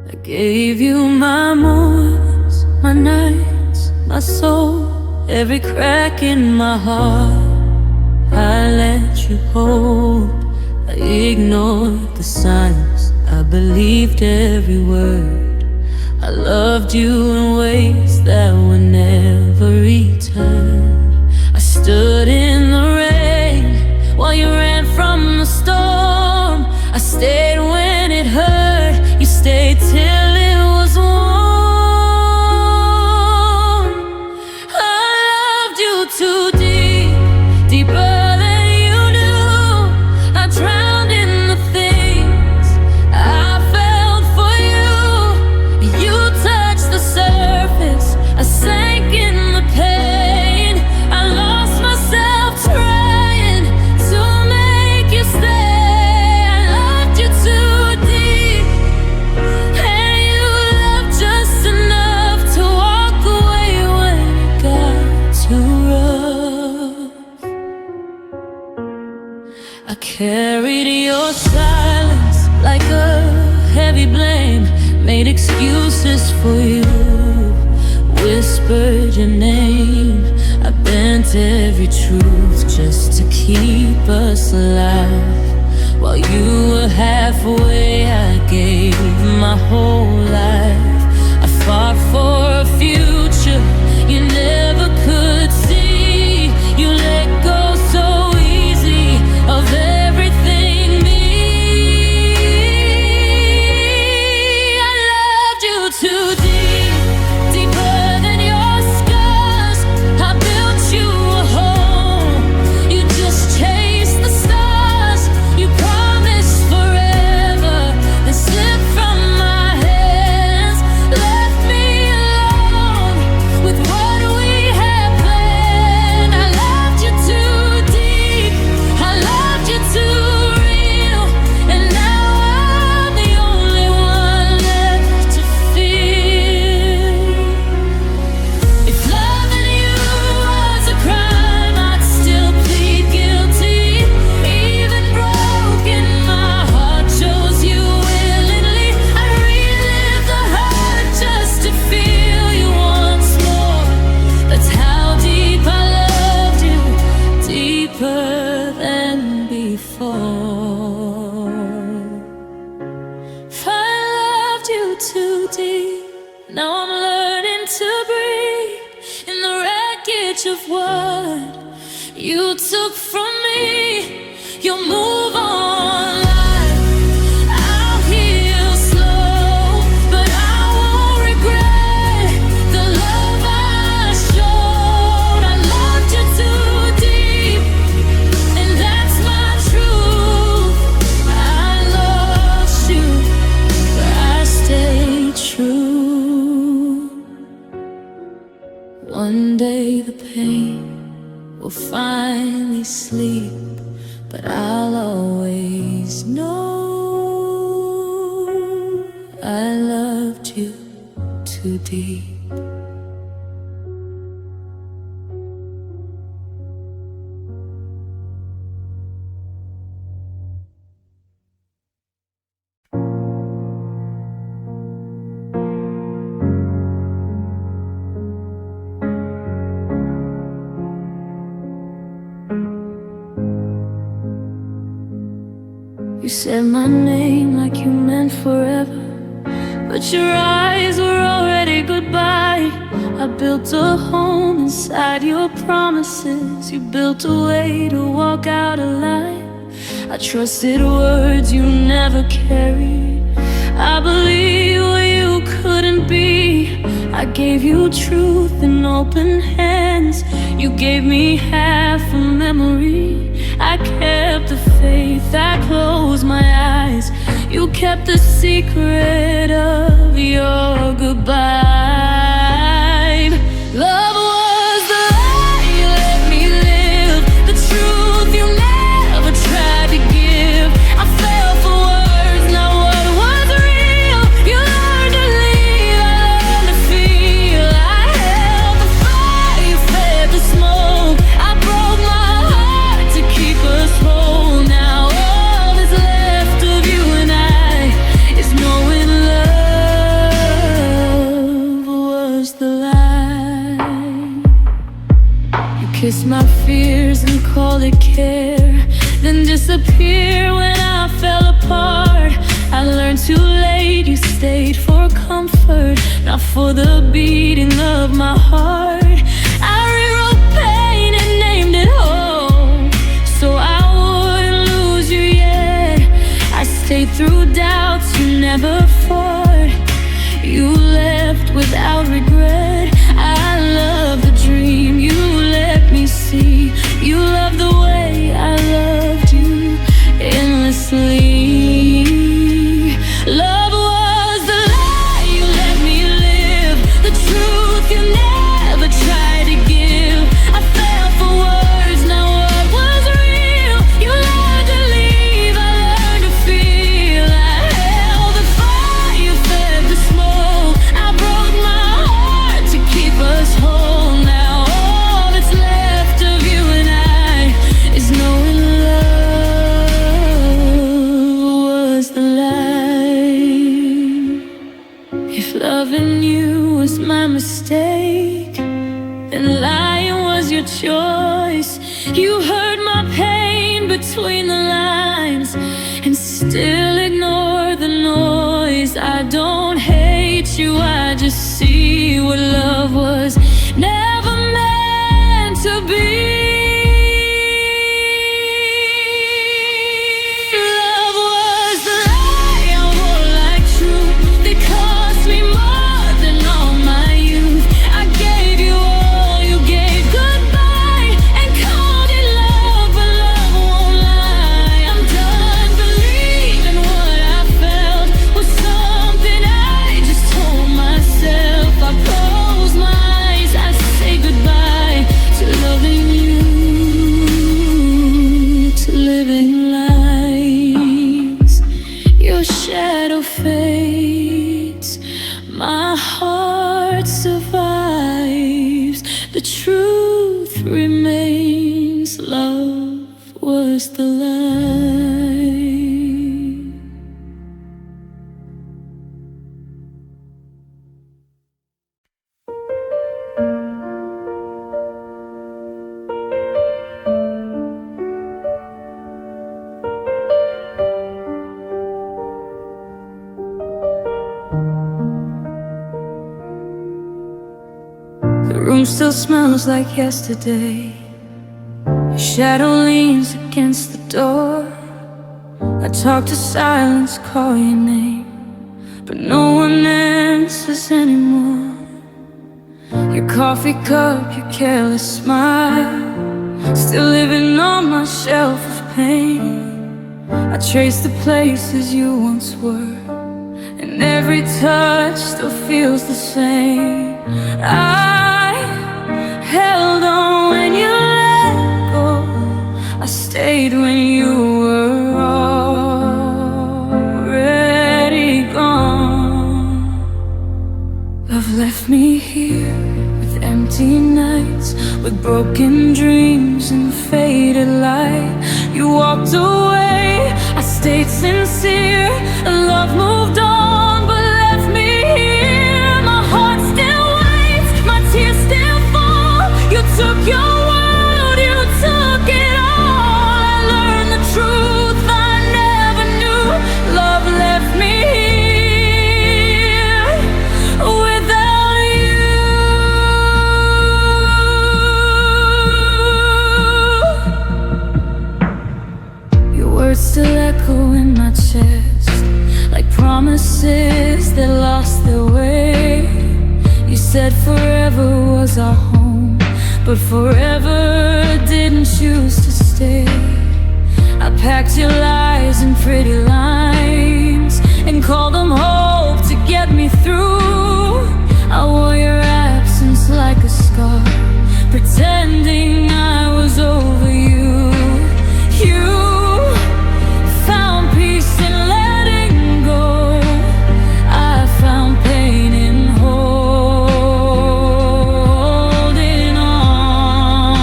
I gave you my mornings, my nights, my soul, every crack in my heart. I let you hold. I ignored the signs, I believed every word. I loved you in ways that would never return. I stood in the rain while you ran from the storm. I stayed when it hurt, you stayed till it was warm. I loved you too deep, deeper than you knew. I drowned in the things I felt for you. You touched the surface, I sank in the pain. I lost myself trying to make you stay. I loved you too deep, and you loved just enough to walk away when it got too rough. I carried your silence like a heavy blame, made excuses for you, whispered your name. I bent every truth just to keep us alive. While you were halfway, I gave my whole life. I fought for a future you never could see. You let go so easy of everything me. I loved you too deep, deeper than your scars. I built you a home, you just chased the stars. You promised forever, then slipped from my hands, left me alone with what we had planned. I loved you too deep, I loved you too real, and now I'm the only one left to feel. If loving you was a crime, I'd still plead guilty. Even broken, my heart chose you willingly. I relive the hurt just to feel you once more. That's how deep I loved you, deeper than before. If I loved you too deep, now I'm learning to breathe in the wreckage of what you took from me. You'll move on like I'll heal slow, but I won't regret the love I showed. I loved you too deep, and that's my truth. I lost you, but I stayed true. One day the pain will finally sleep, but I'll always know I loved you too deep. You said my name like you meant forever, but your eyes were already goodbye. I built a home inside your promises. You built a way to walk out alive. I trusted words you never carried. I believed what you couldn't be. I gave you truth in open hands. You gave me half a memory. I kept the faith, I closed my eyes. You kept the secret of your goodbye. Love was the lie you let me live, the truth you never tried to give. I fell for words, not what was real. disappear when I fell apart. I learned too late, you stayed for comfort, not for the beating of my heart. I rewrote pain and named it home, so I wouldn't lose you yet. I stayed through doubts you never fought. You left without regret. I love the dream you let me see. You love the way I loved you endlessly. Love was the lie you let me live, the truth you never tried to give. I fell for words, now what was real? You learned to leave, I learned to feel. I held the fire, you fed the smoke. I broke my heart to keep us whole. Now all that's left of you and I is knowing love was the lie. If loving you was my mistake, then lying was your choice. You heard my pain between the lines and still ignore the noise. I don't hate you, I just see what love was never meant to be. Love was the lie I wore like truth. They cost me more than all my youth. I gave you all, you gave goodbye and called it love, but love won't lie. I'm done believing what I felt was something I just told myself. I close my eyes, I say goodbye to loving you, to living lies. Your shadow fades, my heart survives. The truth remains, love was the lie. The room still smells like yesterday. Your shadow leans against the door. I talk to silence, call your name, but no one answers anymore. Your coffee cup, your careless smile, still living on my shelf of pain. I trace the places you once were, and every touch still feels the same. I held on when you let go, I stayed when you were already gone. Love left me here with empty nights, with broken dreams and faded light. You walked away, I stayed sincere, and love moved on, but left me here. My heart still waits, my tears still fall. You took your world, you took it all. I learned the truth I never knew. Love left me here without you. Your words still echo in my chest, like promises that lost their way. You said forever was our home, but forever didn't choose to stay. I packed your lies in pretty lines and called them hope to get me through. I wore your absence like a scar, pretending I was over you. You found peace in letting go, I found pain in holding on.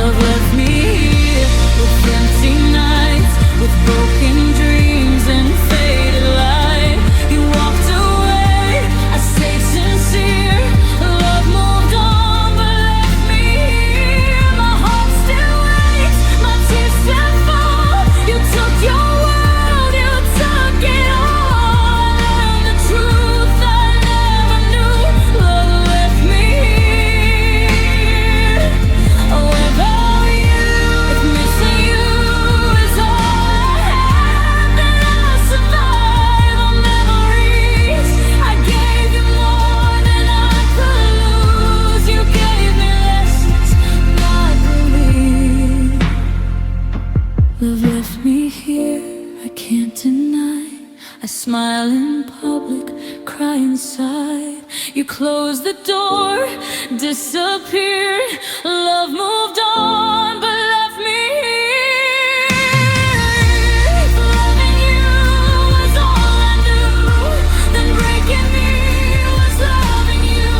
Love left me here with empty nights, with broken left me here, I can't deny. I smile in public, cry inside. You closed the door, disappeared. Love moved on, but left me here. If loving you was all I knew, then breaking me was loving you.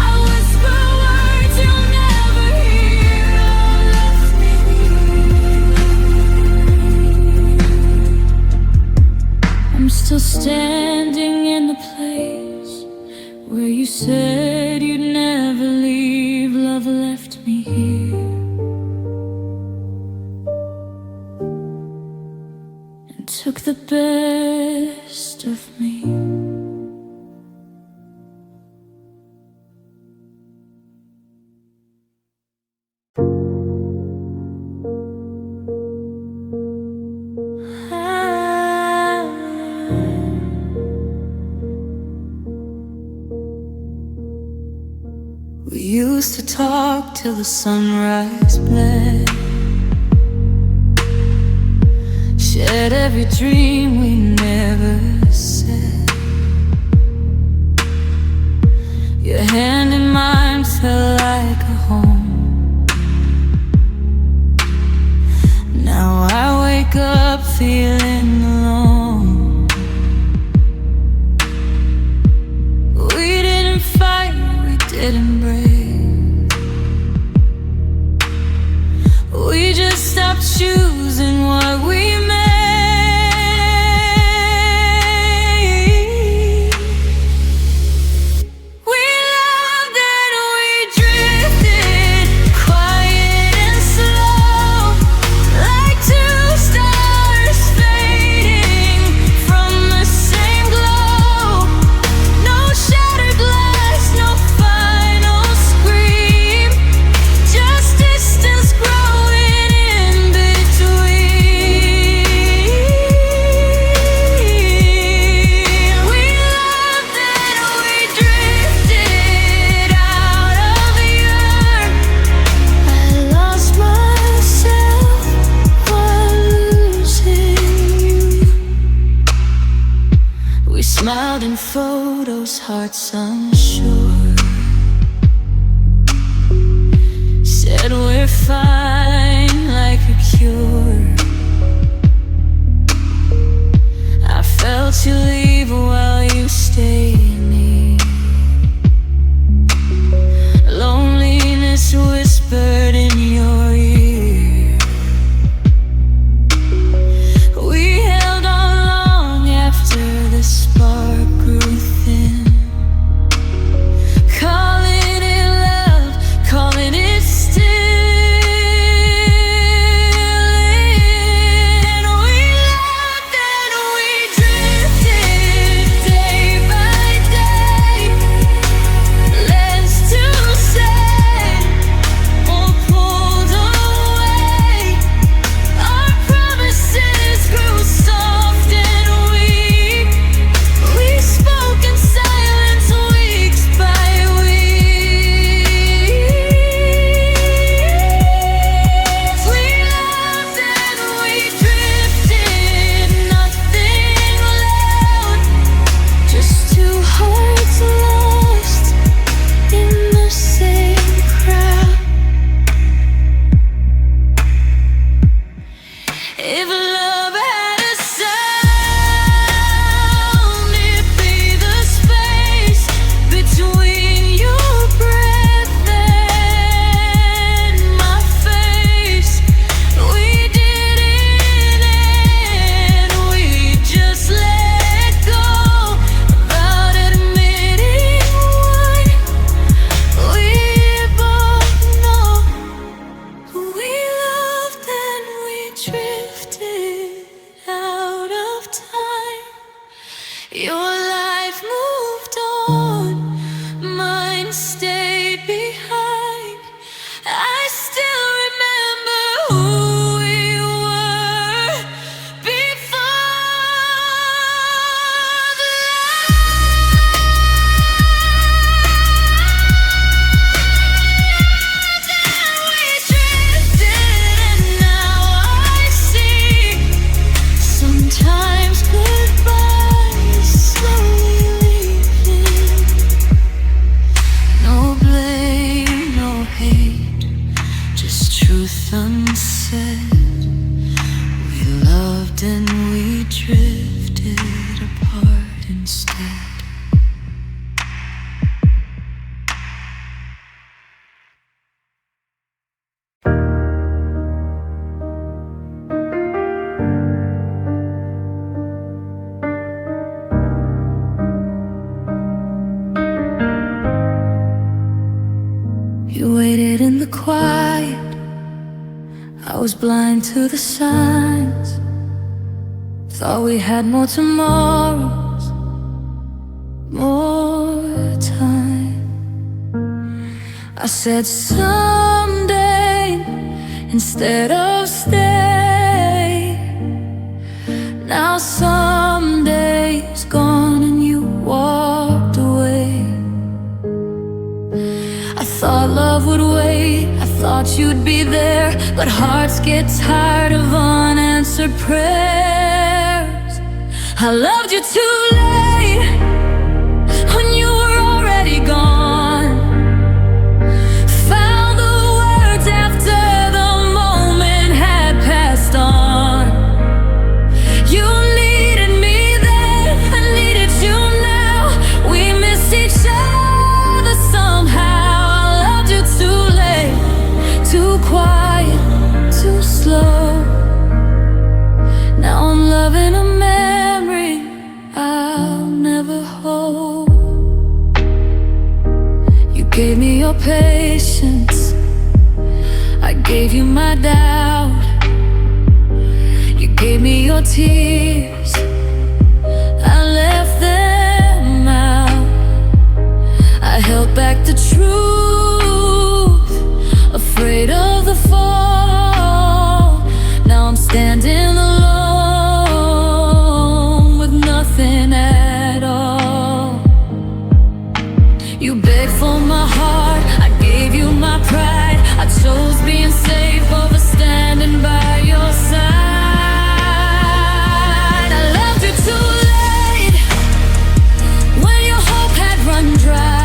I whisper words you'll never hear. Oh, left me here. I'm still standing in the place where you said you'd never leave. Love left me here and took the best of me. We used to talk till the sunrise bled, shared every dream we never said. Your hand in mine felt like a home. Now I wake up feeling alone. We didn't fight, we didn't break. We just stopped choosing what we made. We loved and we drifted, quiet and slow, like two stars fading from the same glow. No shattered glass, no final scream, just distance growing in between. We loved and we drifted out of the earth. I lost myself while losing you. We smiled in photos, hearts unsure. Said we're fine like a cure. I felt you leave while you stayed near. Loneliness whispered in your ear. We held on long after the spark grew thin. Calling it love, calling it still. And we loved and we drifted day by day. Less to say or pulled away. Our promises grew soft and weak. We spoke in silence weeks by weeks. We loved and we drifted, nothing loud, just two hearts lost in the same crowd. If love had a sound, it'd be the space between your breath and my face. We didn't end, we just let go without admitting why. We both know we loved and we drifted out of time. Your life moved on, mine stayed behind. I still remember who we were before the light. We drifted and now I see then we drifted apart instead. You waited in the quiet, I was blind to the signs. Thought we had more tomorrows, more time. I said someday instead of stay. Now someday's gone and you walked away. I thought love would wait, I thought you'd be there, but hearts get tired of unanswered prayers. I loved you too late, when you were already gone. Found the words after the moment had passed on. You needed me then, I needed you now. We missed each other somehow. Too late, too quiet, too slow. Now I'm loving a memory I'll never hold. You gave me your patience, I gave you my doubt. You gave me your tears, I left them out. I held back the truth, afraid of the fall. Now I'm standing alone with nothing at all. You begged for my heart, I gave you my pride. I chose being safe over standing by your side. I loved you too late, when your hope had run dry.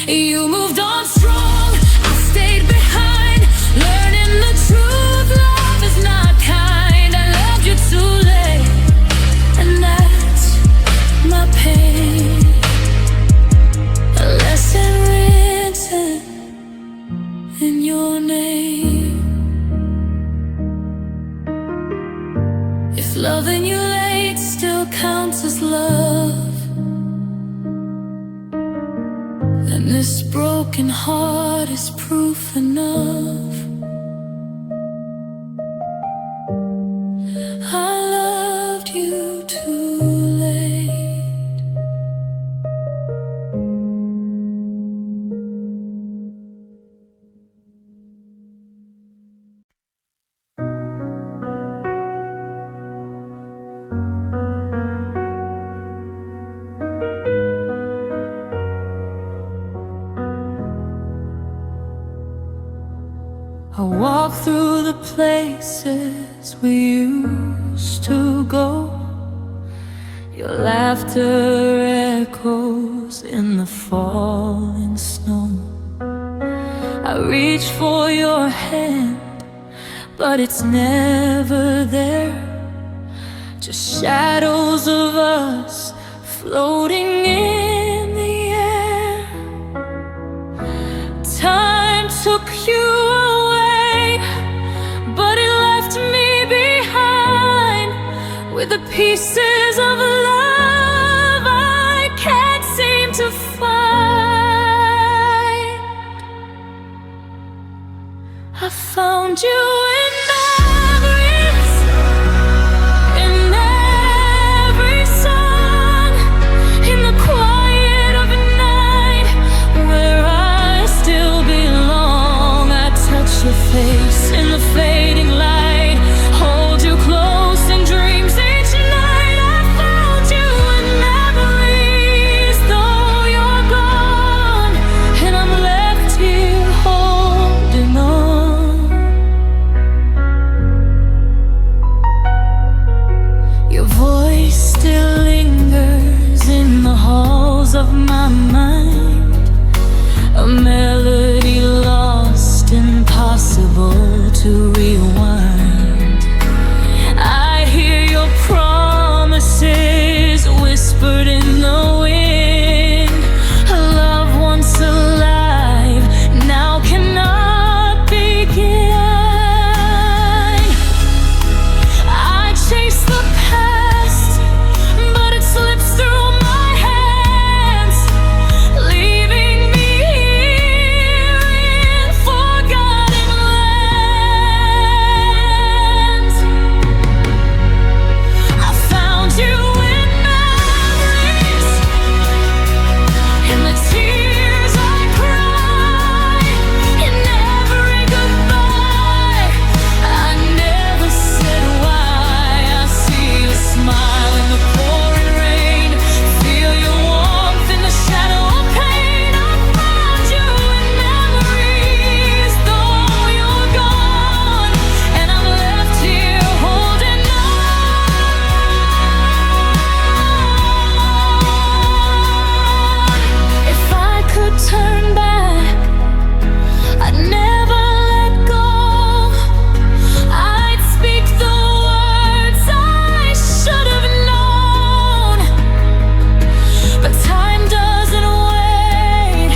You moved on strong, I stayed behind, learning the truth, love is not kind. I loved you too late, and that's my pain. A lesson written in your name. If loving you late still counts as love, and this broken heart is proof enough. I loved you too late. I walk through the places we used to go. Your laughter echoes in the falling snow. I reach for your hand, but it's never there. Just shadows of us floating in the air. Time took you away, but it left me behind. with the pieces of love I can't seem to find. I found you in memories, in every song, in the quiet of a night where I still belong. I touch your face in the fading light, hold you close in dreams each night. I found you in memories, though you're gone, and I'm left here holding on. Your voice still lingers in the halls of my mind, a melody lost, impossible to rewind. I hear your promises whispered in the wind, a love once alive now cannot begin. I chase the past, but it slips through my hands, leaving me here in forgotten lands. I found you in memories, in the tears I cry, in every goodbye I never said why. I see your smile in the pouring rain, feel your warmth in the shadow of pain. I found you in memories, though you're gone, and I'm left here holding on. If I could turn back, I'd never let go. I'd speak the words I should have known, but time doesn't wait,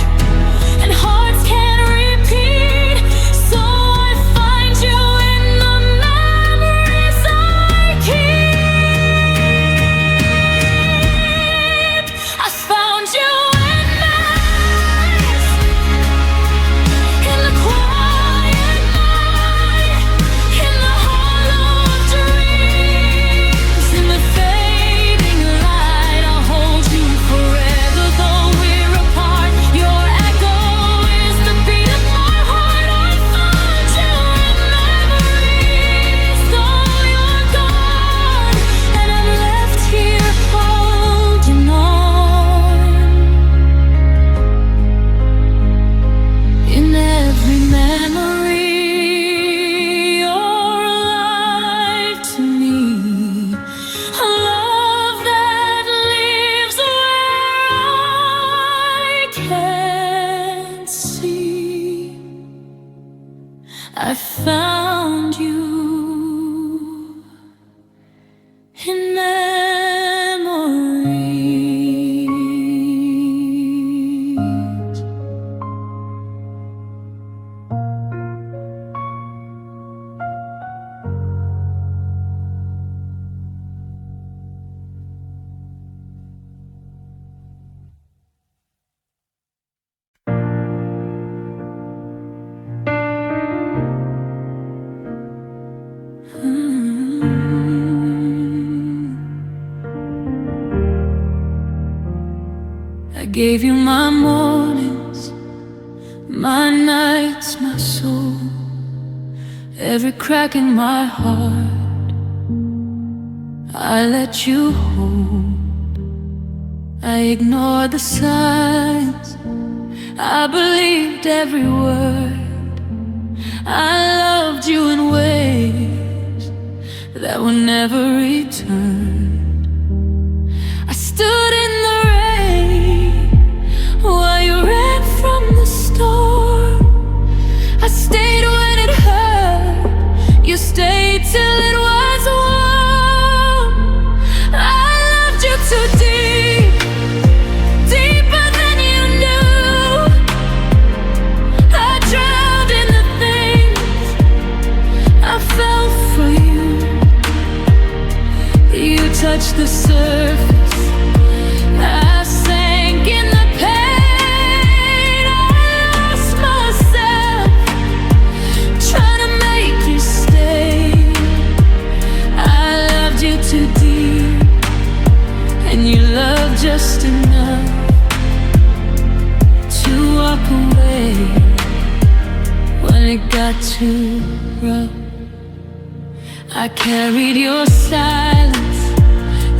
and hearts can't repeat. So I find you in the memories I keep. I found you in memories, in the quiet night, in the hollow of dreams, in the fading light. I'll hold you forever, though we're apart. Your echo is the beat of my heart. I found you in memories, though you're gone, and I'm left here holding on. In every memory, you're alive to me, a love that lives where I can't see. I found you in memories. I gave you my mornings, my nights, my soul, every crack in my heart I let you hold. I ignored the signs, I believed every word. I loved you in ways that would never return. I stood in the rain while you ran from the storm. I stayed when it hurt, you stayed till it was warm. I loved you too deep, deeper than you knew. I drowned in the things I fell for you. You touched the surface. I sank in the pain. I lost myself trying to make you stay. I loved you too deep, and you loved just enough to walk away when it got too rough. I carried your silence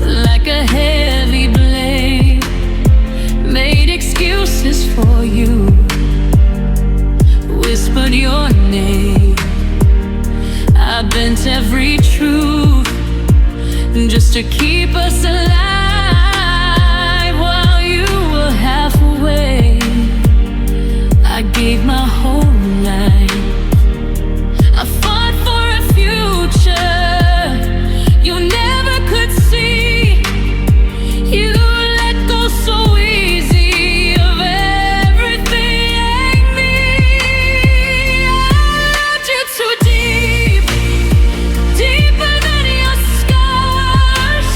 like a heavy blade, made excuses for you, whispered your name. I bent every truth just to keep us alive while you were half away. I gave my whole life. I fought for a future you never could see. You let go so easy of everything me. I loved you too deep, deeper than your scars.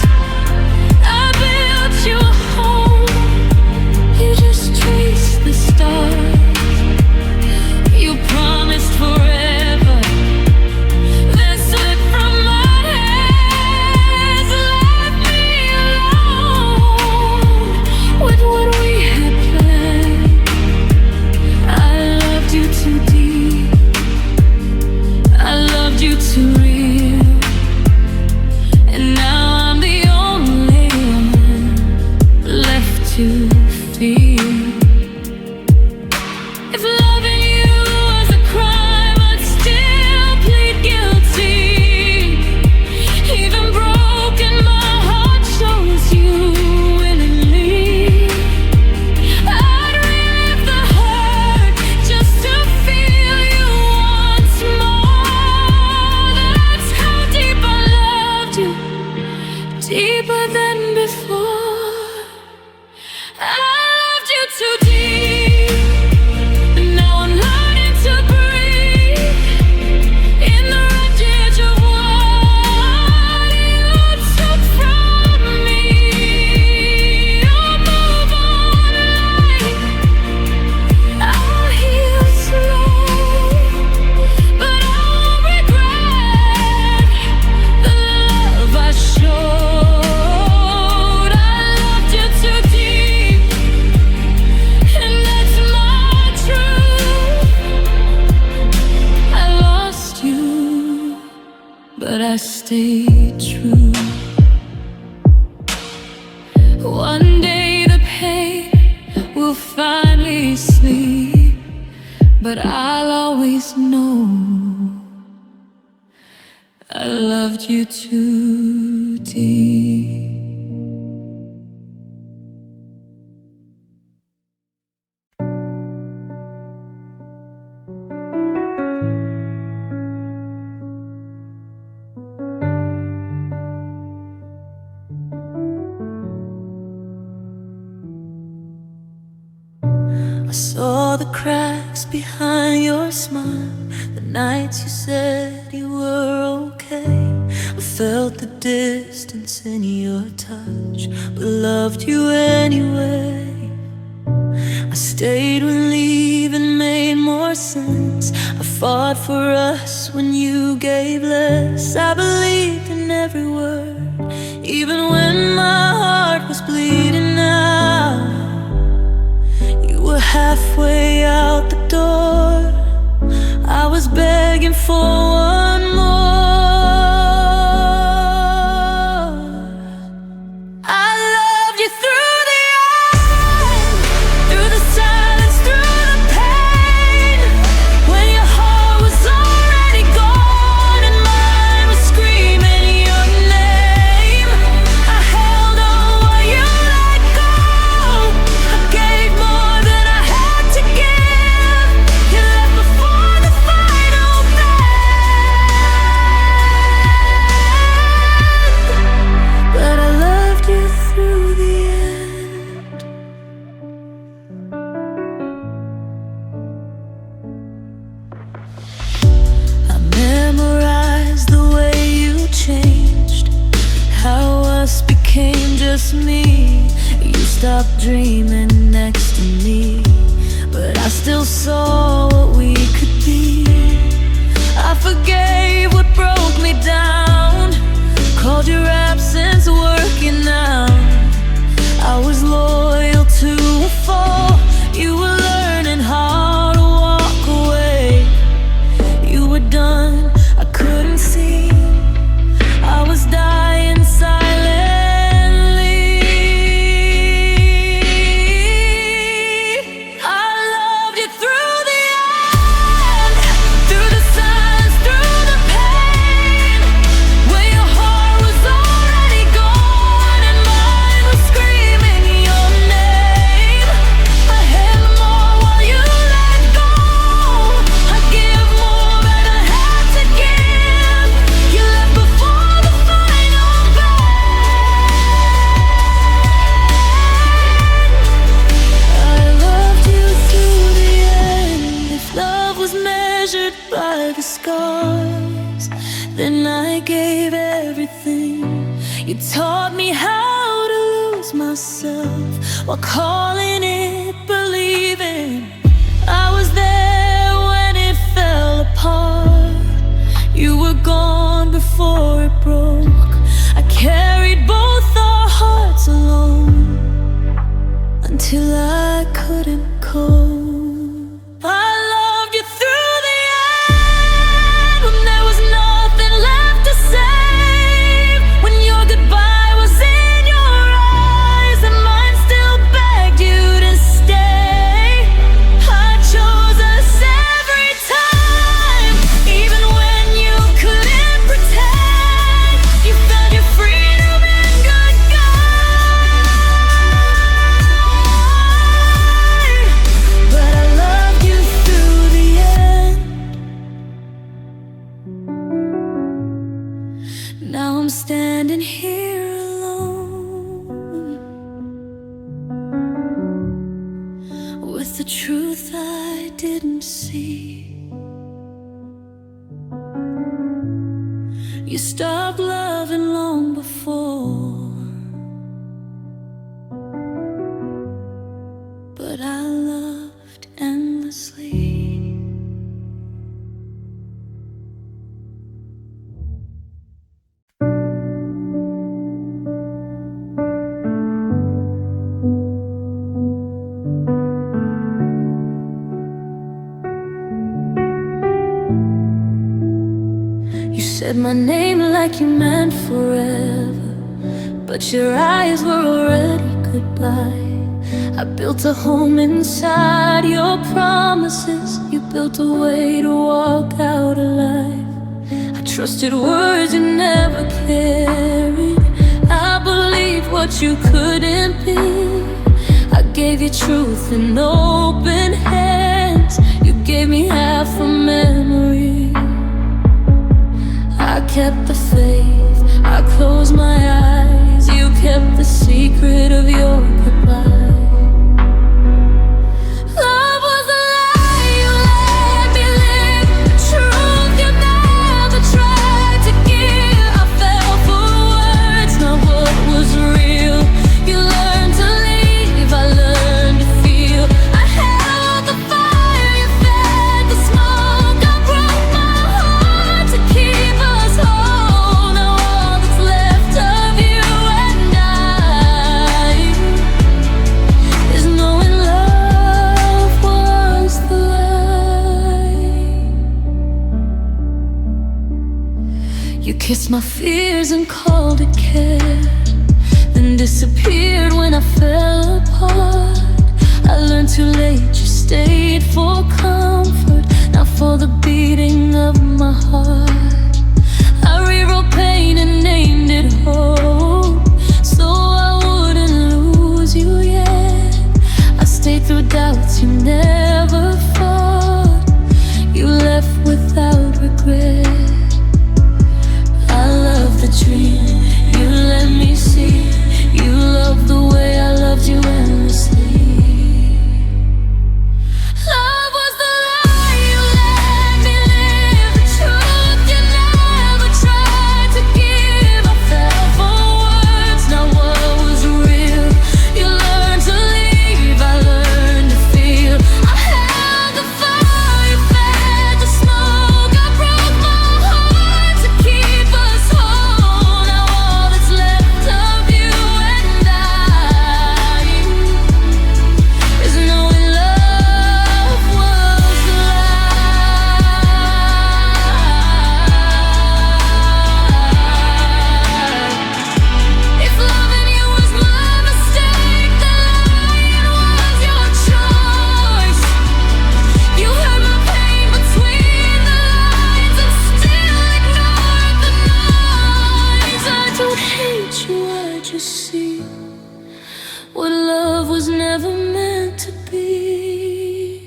I built you a home, you just traced the stars. You promised forever, then slipped from my hands, left me alone with what we had planned. I loved you too deep, I loved you too real, and now I'm the only one left to feel. If loving you was a crime, I'd still plead guilty. Even broken, my heart shows you willingly. I'd relive the hurt just to feel you once more. That's how deep I loved you, deeper than before. I loved you too deep, and now I'm learning to breathe in the wreckage of what you took from me. You'll move on like I'll heal slow, but I'll regret the love I showed. I loved you too deep, and that's my truth. I lost you, but I stayed true. One day the pain will finally sleep, but I'll always know I loved you too deep. I saw the cracks behind your smile, the nights you said you were okay. I felt the distance in your touch, but loved you anyway. I stayed when leaving made more sense. I fought for us when you gave less. I believed in every word, even when my heart was bleeding out. You were halfway out the door, I was begging for one more. I loved you through the eyes, through the silence, through the pain. When your heart was already gone and mine was screaming your name, I held on while you let go. I gave more than I had to give. You left before the final stopped dreaming next to me, but I still saw what we could be. I forgave what broke me down, called your absence working out. I was loyal to a fall. You were learning how to walk away. You were done, I couldn't see. I was dying silently. I loved you through the end, through the silence, through the pain, where your heart was already gone and mine was screaming your name. I held more while you let go. I give more than I had to give. You left before the final bend. I loved you through the end. If love was measured by the scars, then I gave everything. You taught me how to lose myself while calling it believing. I was there when it fell apart. You were gone before it broke. I carried both our hearts alone until I couldn't cope. I loved you through the end, when there was nothing left to save, when your goodbye was in your eyes and mine still begged you to stay. I chose us every time, even when you couldn't pretend. You found your freedom in good guide, but I loved you through the end. Now I'm standing here alone with the truth I didn't see. You stopped loving long before, but I loved endlessly. You said my name like you meant forever, but your eyes were already goodbye. I built a home inside your promises. You built a way to walk out alive. I trusted words you never carried. I believed what you couldn't be. I gave you truth in open hands. You gave me half a memory. I kept the faith, I closed my eyes. You kept the secret of your goodbye. Love was a lie you let me live, truth you never tried to give. I fell for words, not what was real. You learned to leave, I learned to feel. I held the fire, you fed the smoke. I broke my heart to keep us whole. Now all that's left of you and I is knowing love was the lie. You kissed my fears and called it care, then disappeared when I fell apart. I learned too late, you stayed for comfort, not for the beating of my heart. I rewrote pain and named it hope, so I wouldn't lose you yet. I stayed through doubts you never fought. You left without regret. I love the dream you let me see. You love the way I loved you endlessly. Love was the lie you let me live, the truth you never tried to you see what love was never meant to be?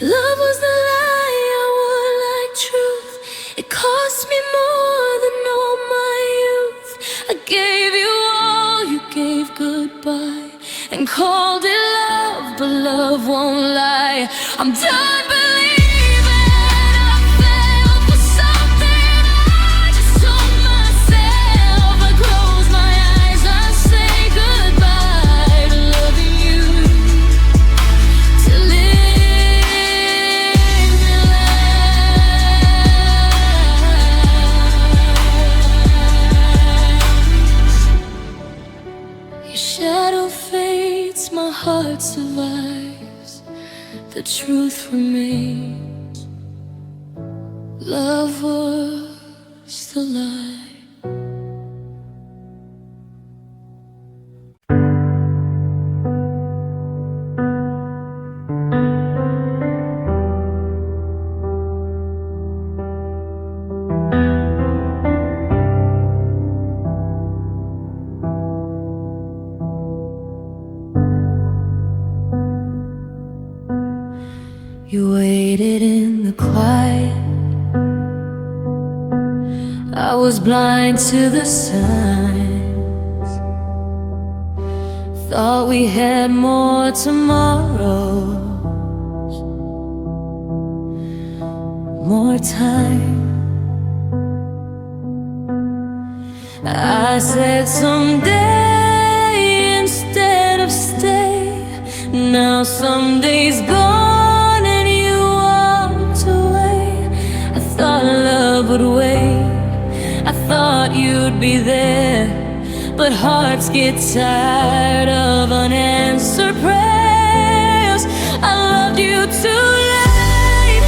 Love was the lie I would like truth. It cost me more than all my youth. I gave you all, you gave goodbye and called it love, but love won't lie. I'm done believing I fell for something I just told myself. I close my eyes, I say goodbye to loving you, to living lives. Your shadow fades, my heart survives. The truth remains. Love was the lie. You waited in the quiet. I was blind to the signs. Thought we had more tomorrows, more time. I said someday instead of stay. Now someday's gone. Would wait. I thought you'd be there, but hearts get tired of unanswered prayers. I loved you too late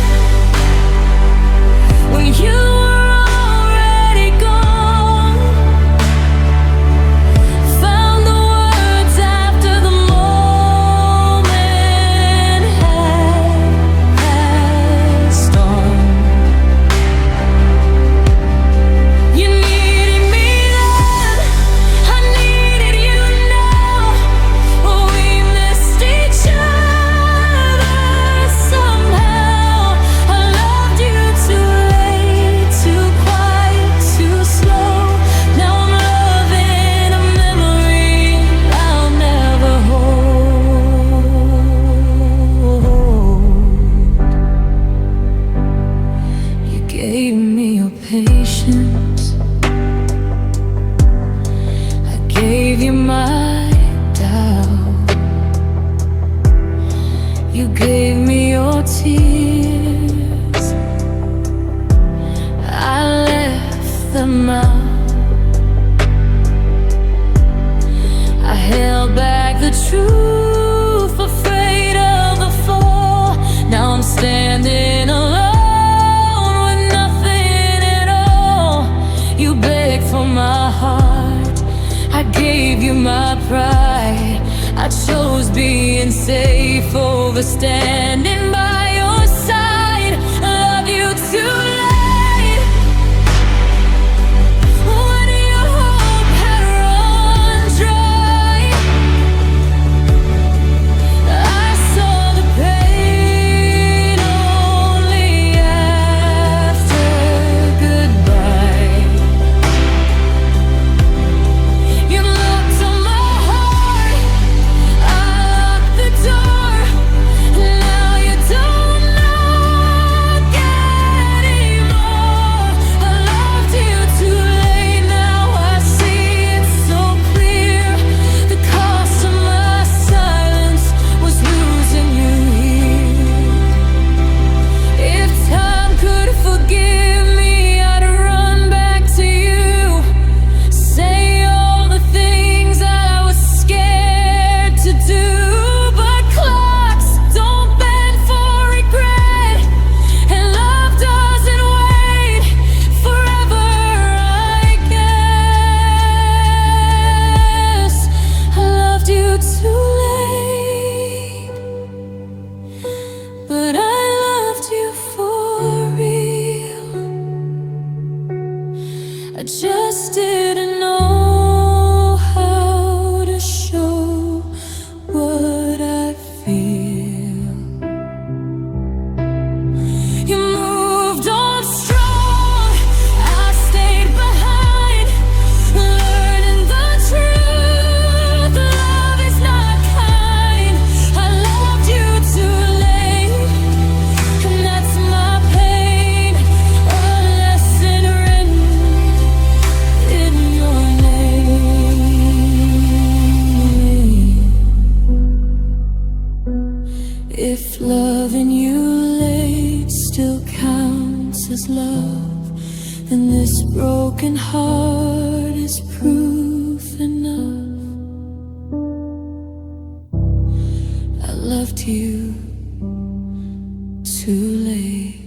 when you were already gone. Found the words after the moment had passed on. Gave me your patience, I gave you my doubt. You gave me your tears, I left them out. I held back the truth, afraid of the fall. Now I'm standing alone. My heart, I gave you my pride. I chose being safe over standing by your side. I love you too late when your hope had run dry. I saw the pain only after goodbye. I just didn't know. heart is proof enough. I loved you too late.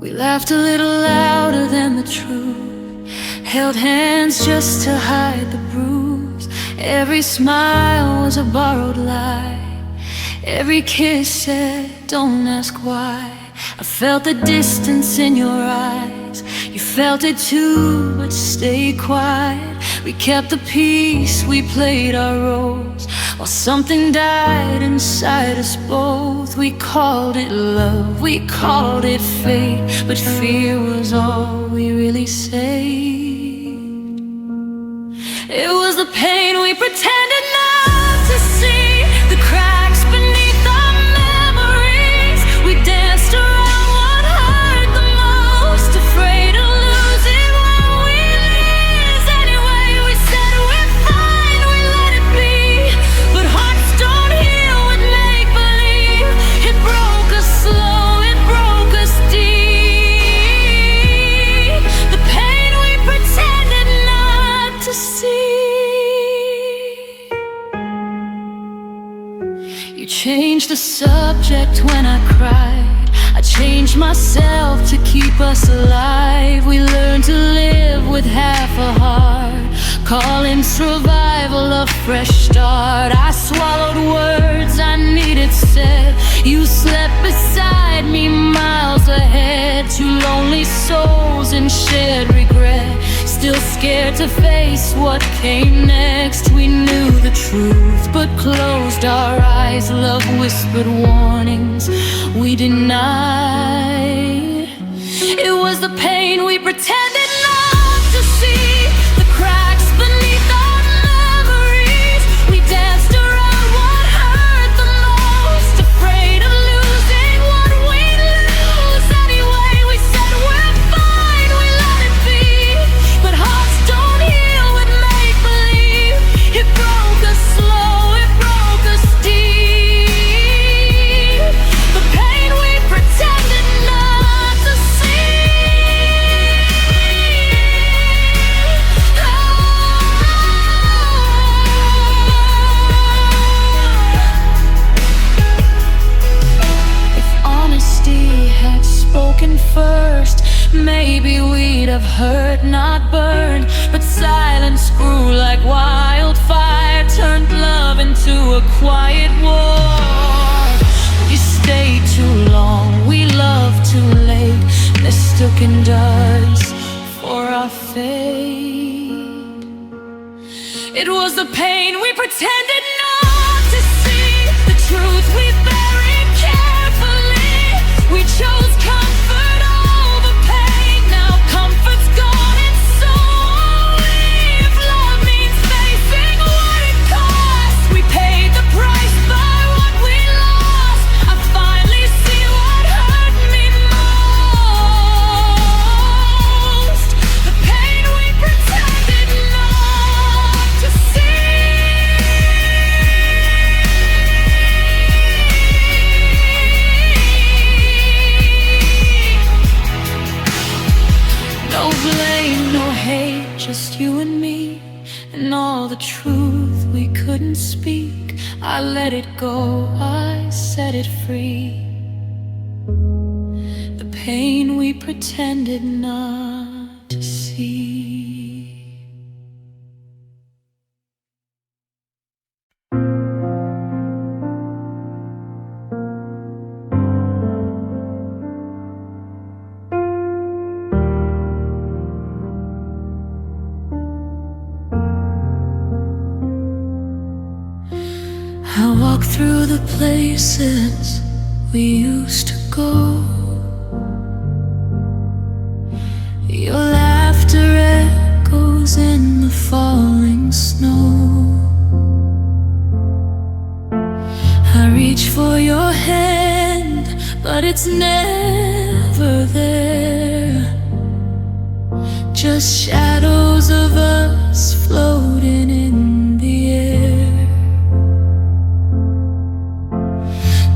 We laughed a little louder than the truth, held hands just to hide the bruise. Every smile was a borrowed lie, every kiss said, don't ask why. I felt the distance in your eyes, you felt it too, but stay quiet. We kept the peace, we played our roles, while something died inside us both. We called it love, we called it fate, but fear was all we really saved. It was the pain we pretended not to see, the cracks beneath our memories. We danced around what hurt the most, afraid of losing when we lose. Anyway, we said we're fine, we let it be, but hearts don't heal with make-believe. It broke us slow, it broke us deep, the pain we pretended not to see. You changed the subject when I cried, I changed myself to keep us alive. We learned to live with half a heart, calling survival a fresh start. I swallowed words I needed said, you slept beside me miles ahead. Two lonely souls in shared regret, still scared to face what came next. We knew the truth but closed our eyes, love whispered warnings we denied. It was the pain we pretended not to see, the cracks beneath our memories. We danced around what hurt the most, afraid of losing what we lose. Anyway, we said we're fine, we let it be, but hearts don't heal with make-believe. It broke us slow, it broke us deep, the pain we pretended not to see. If honesty had spoken first, maybe we'd have hurt, not burned. But silence grew like wildfire, turned love into a quiet war. We stayed too long, we loved too late, mistook and us for our fate. It was the pain we pretended not to see, the truth we buried carefully. We chose comfort over pain, now comfort's gone and so are we. If love means facing what it costs, we paid the price by what we lost. I finally see what hurt me most, the pain we pretended not to see. No blame, no hate, just you and me, and all the truth we couldn't speak. I let it go, I set it free, the pain we pretended not to see. I walk through the places we used to go. Your laughter echoes in the falling snow. I reach for your hand, but it's never there. the shadows of us floating in the air.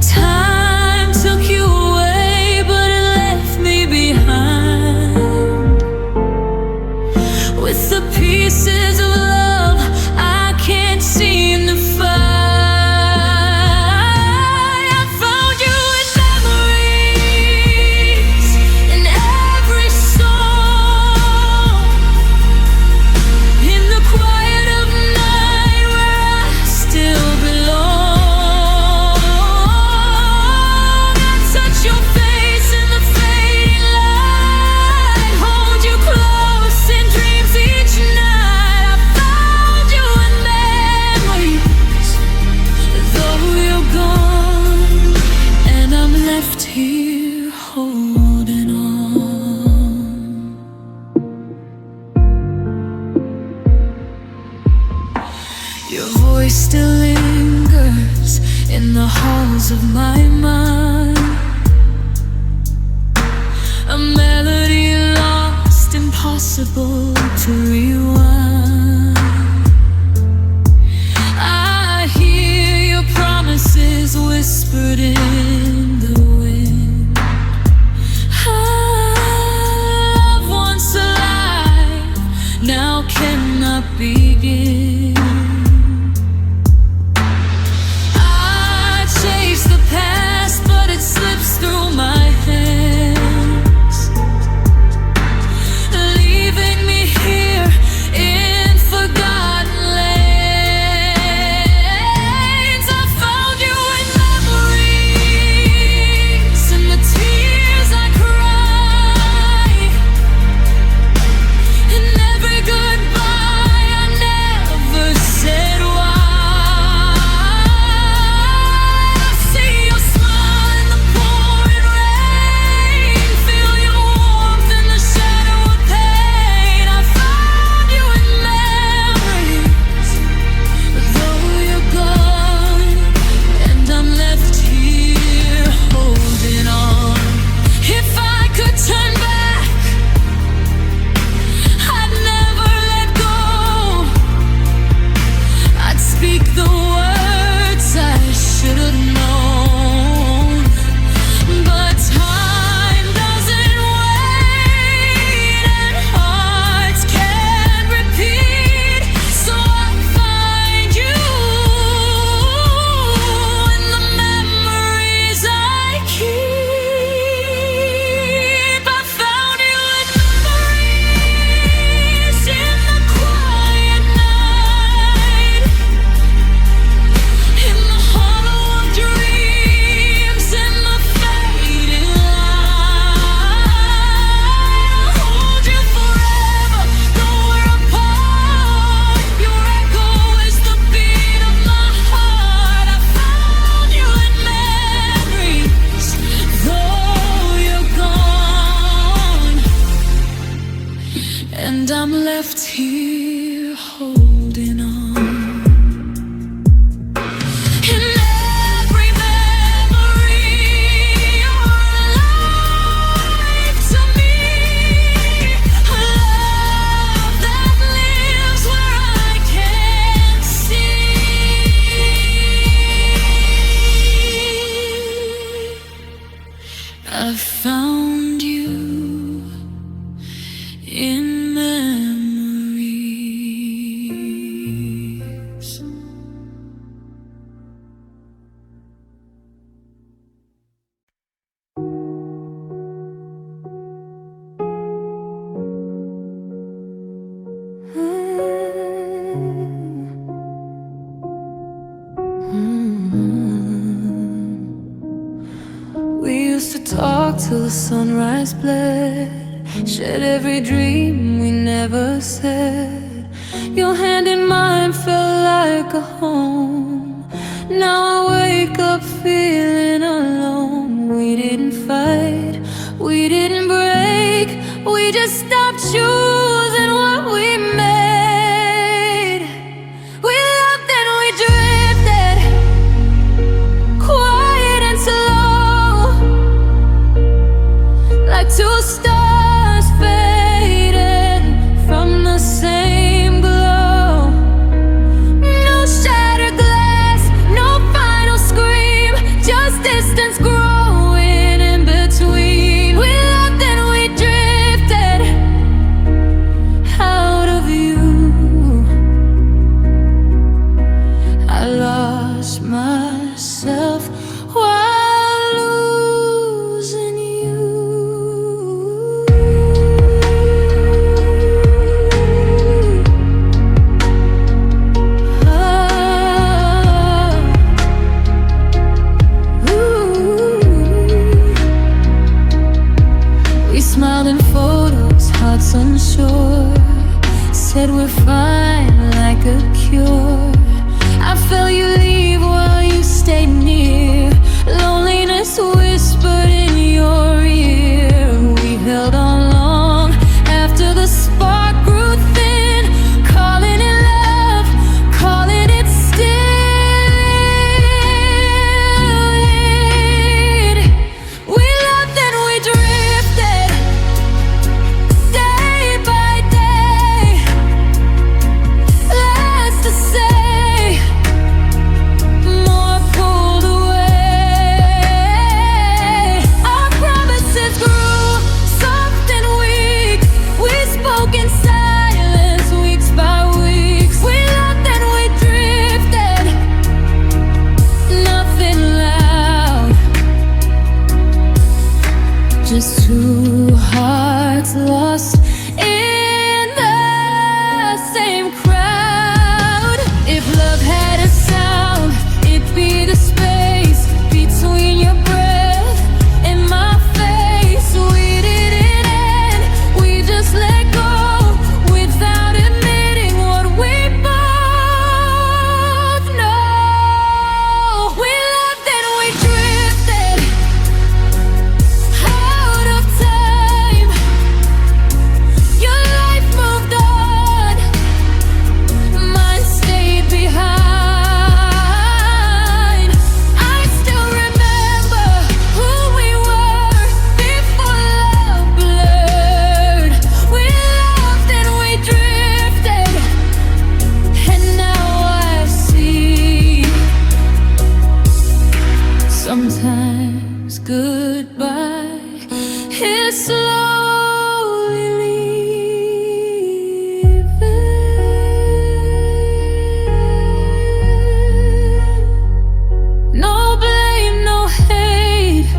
Time took you away, but it left me behind with the pieces of love I can't seem to find. Your voice still lingers in the halls of my mind, a melody lost, impossible to rewind. I hear your promises whispered in the wind. Love once alive now cannot begin. Slips through my hands, leaving me here in forgotten lands. I found you in memories, in the tears I cry, in every goodbye I never said why. I see your smile, and I'm left here holding on. In every memory, you're alive to me. A love that lives where I can't see. I found you in memories. We used to talk till the sunrise bled, shared every dream we never said. Your hand in mine felt like a home. Now I wake up feeling alone. We didn't fight, we didn't break, we just stopped choosing what we made. We loved and we drifted, quiet and slow, like two stars fading smiled in photos, hearts unsure. Said we're fine like a cure. I felt you leave while you stayed near. Loneliness whispered in your ear. We held on long after the spark grew thin, calling it love, calling it still. We loved and we drifted, day by day. Less to say, more pulled away. Our promises grew soft and weak. We spoke in silence, weeks by weeks. We loved and we drifted, nothing loud. Just two hearts lost in the same crowd. If love had a sound, it'd be the space between your breath and my face. We didn't end, we just let go without admitting what we both know. We loved and we drifted out of time. Your life moved on, mine stayed behind. I still remember who we were before love blurred. We loved and we drifted, and now I see. Sometimes goodbye is slowly leaving. No blame, no hate,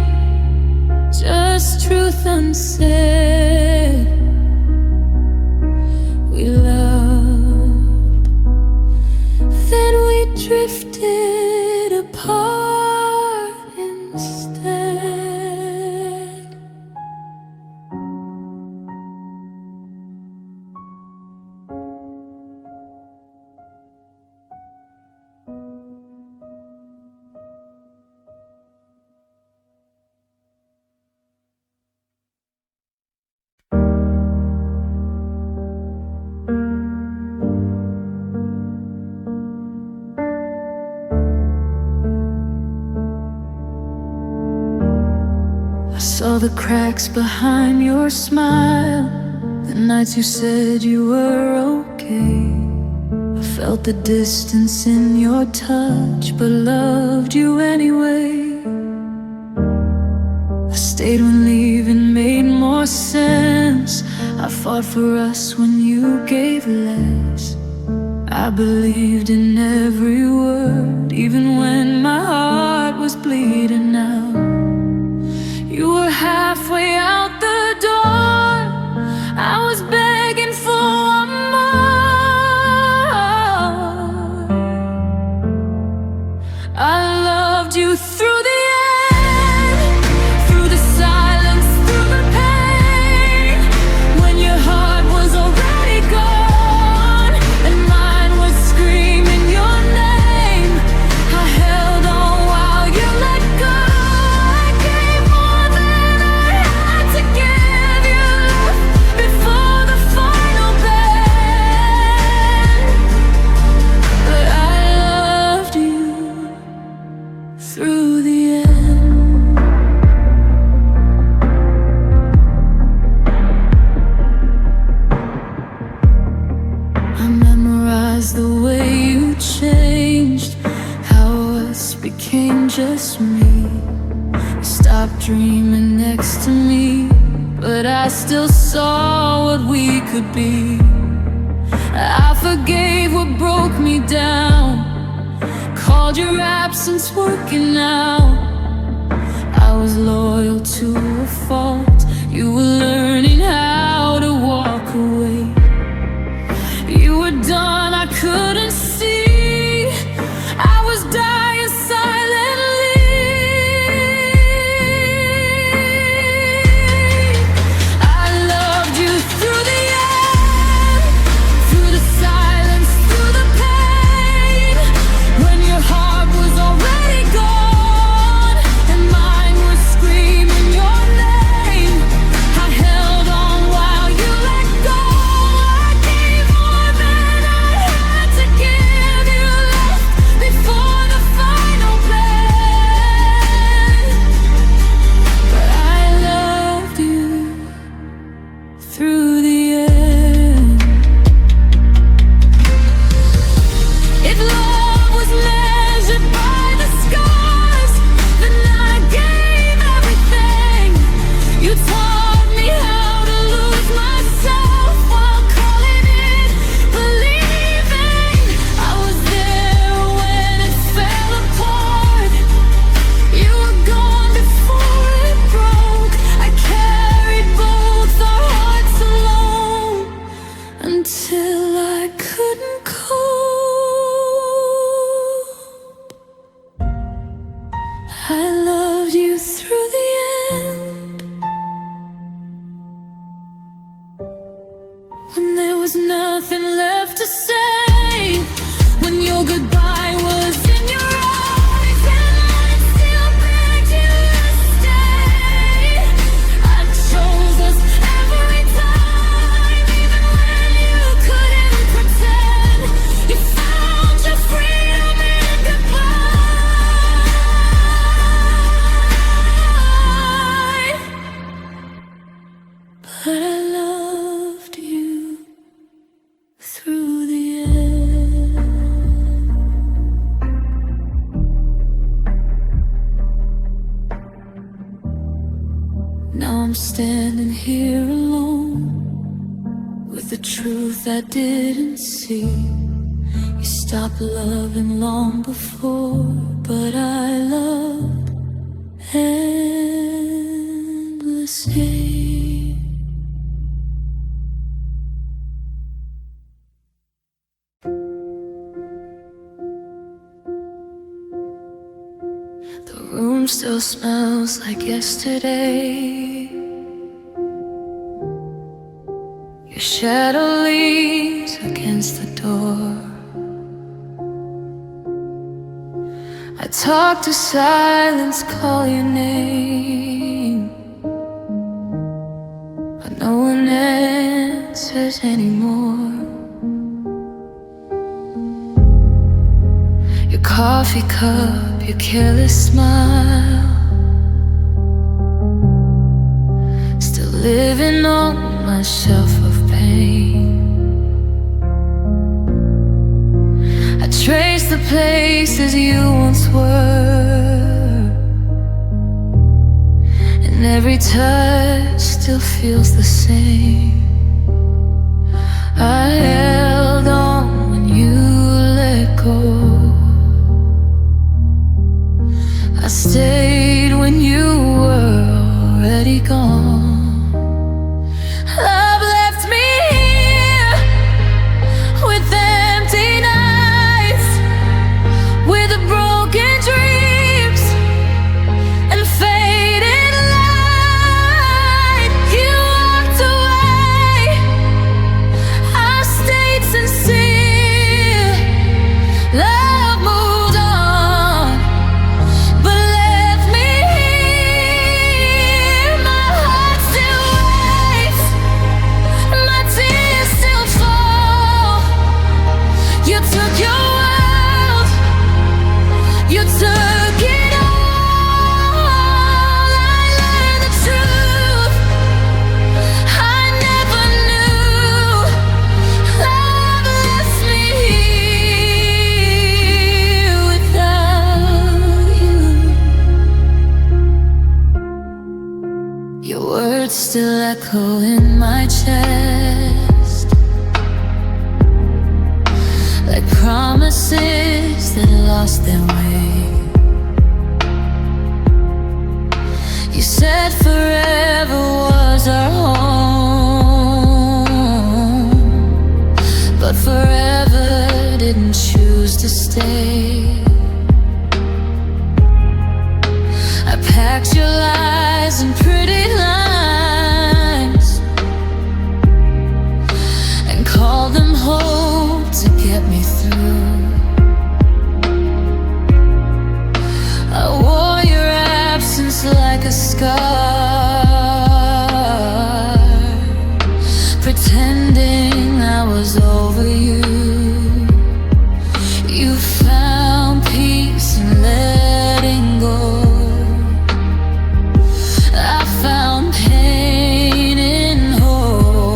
just truth unsaid. We loved, then we drifted apart instead. I saw the cracks behind your smile, the nights you said you were okay. I felt the distance in your touch, but loved you anyway. I stayed when leaving made more sense. I fought for us when you gave less. I believed in every word, even when my heart was bleeding out. You were halfway out the door, I was begging for one more. I loved you through the end, through the silence, through the pain. When your heart was already gone and mine was screaming your name, I held on while you let go. I gave more than I had to give you before the final bend. But I loved you through the end. I memorized the way you changed, how us became just me. You stopped dreaming next to me, but I still saw what we could be. I forgave what broke me down, called your absence working out. I was loyal to a fault, you were learning how to walk away. You were done, I couldn't see, I was dying silently. I through the end. If love was measured by the scars, then I gave everything. You taught me how to lose myself while calling it believing. I was there when it fell apart. You were gone before it broke. I carried both our hearts alone until I couldn't cope. I loved you through the end, when there was nothing left to say, when your goodbye was in your eyes and I still begged you to stay. I chose us every time, even when you couldn't pretend. You found your freedom in goodbye, but I loved you through the end. Now I'm standing here alone with the truth I didn't see. You stopped loving long before, but I loved endlessly. The room still smells like yesterday. Your shadow leans against the door. I talk to silence, call your name, but no one answers anymore. Your coffee cup, your careless smile, still living on my shelf of pain. I trace the places you once were, and every touch still feels the same. I held on when you let go. I stayed when you were already gone. Love left me here with empty nights, with broken dreams and fading light. You walked away, I stayed sincere. Love moved on, but left me here. My heart still waves, my tears still fall. You took your world, you took it all. I learned the truth I never knew. Love left me here without you. Your words still echo in my chest, like promises that lost their way. You said forever was our home, but forever didn't choose to stay. I packed your lies and pretty lines and called them hope to get me through. I wore your absence like a scar, pretending I was over you. You found peace in letting go. I found pain in hope.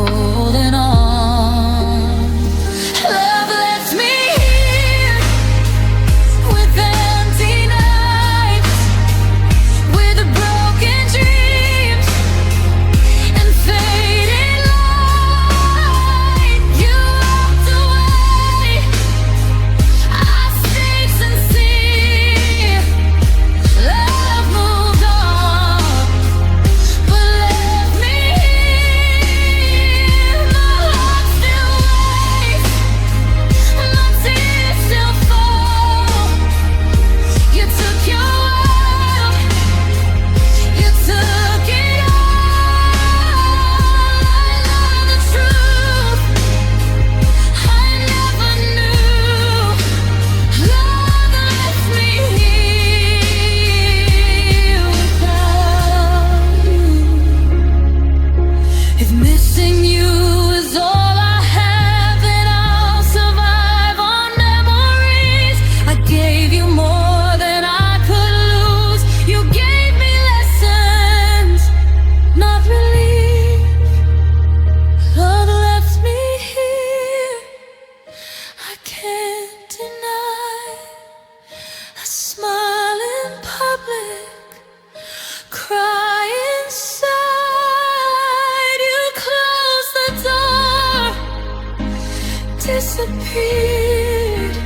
disappeared.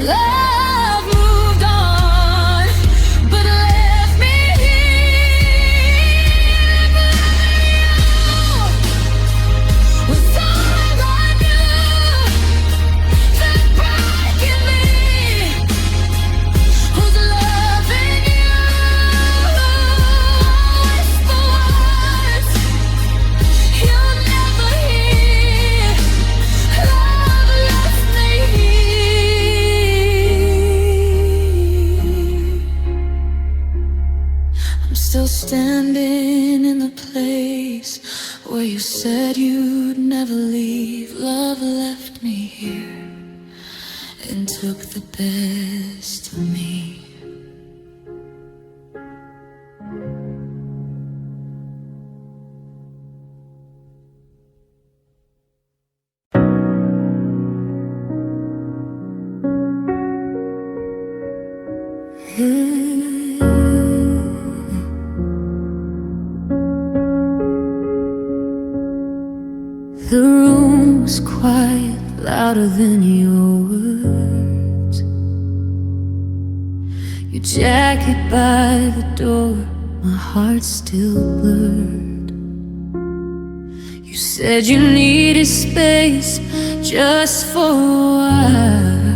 Love moved on, but left me here. But was all I knew. That breaking me was loving you. Whisper words you'll never hear. Love left me here. I'm still standing in the place where you said you'd never leave. Love left me here and took the best of me. The room was quiet, louder than your words. Your jacket by the door, my heart still blurred. You said you needed space just for a while,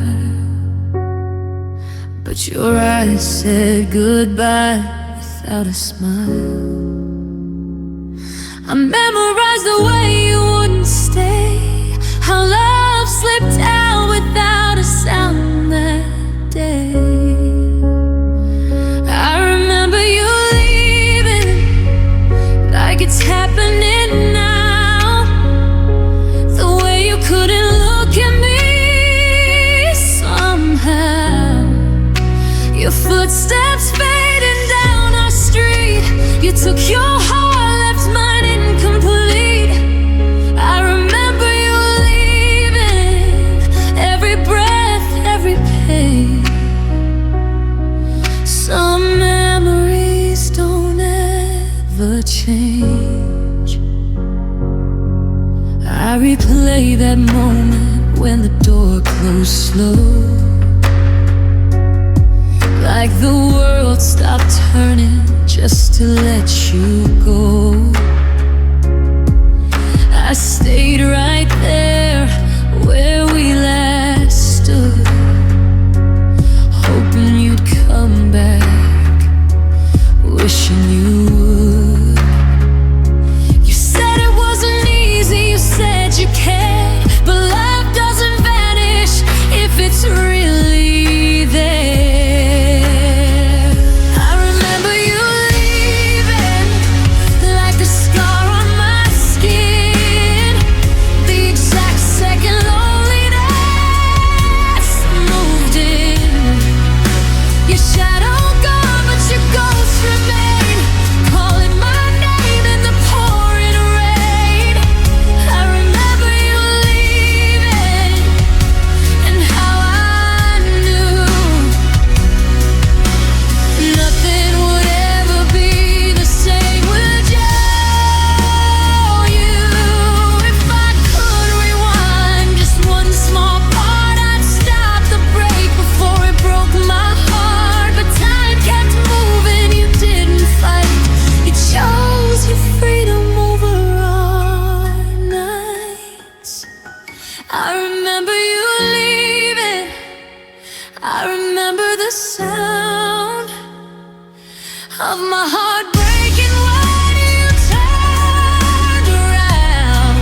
but your eyes said goodbye without a smile. I memorized the way you wouldn't stay, how love slipped out without a sound that day. I remember you leaving like it's happening now. The way you couldn't look at me somehow. Your footsteps fading down our street. You took your heart, left mine incomplete. I remember you leaving, every breath, every pain. Some memories don't ever change. I replay that moment when the door closed slow, like the world stopped turning just to let you go. I stayed right there where we last stood, hoping you'd come back, wishing you would. You said it wasn't easy, you said you cared, but love doesn't vanish if it's really there. I remember you leaving like the scar on my skin, the exact second loneliness moved in. Your shadow gone, but your ghost remained, calling my name in the pouring rain. I remember you leaving and how I knew nothing would ever be the same with you. If I could rewind just one small part, I'd stop the break before it broke my heart. But time kept moving, you didn't fight. You chose your freedom over our nights. I remember you leaving. I remember the sound of my heart breaking when you turned around.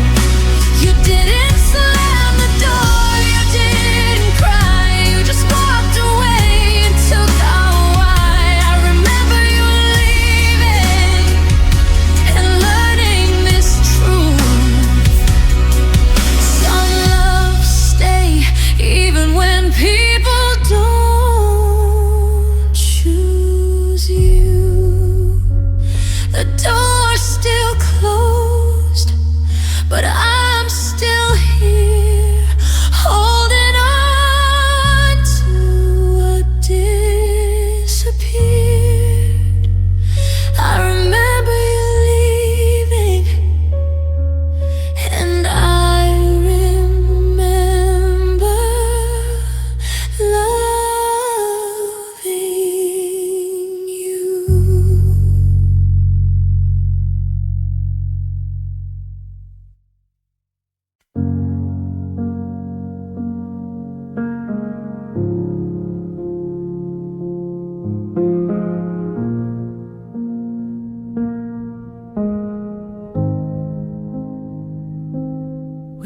You didn't slam the door, you didn't cry, you just walked away and took our why. I remember you leaving and learning this truth. Some love stay even when people don't choose you.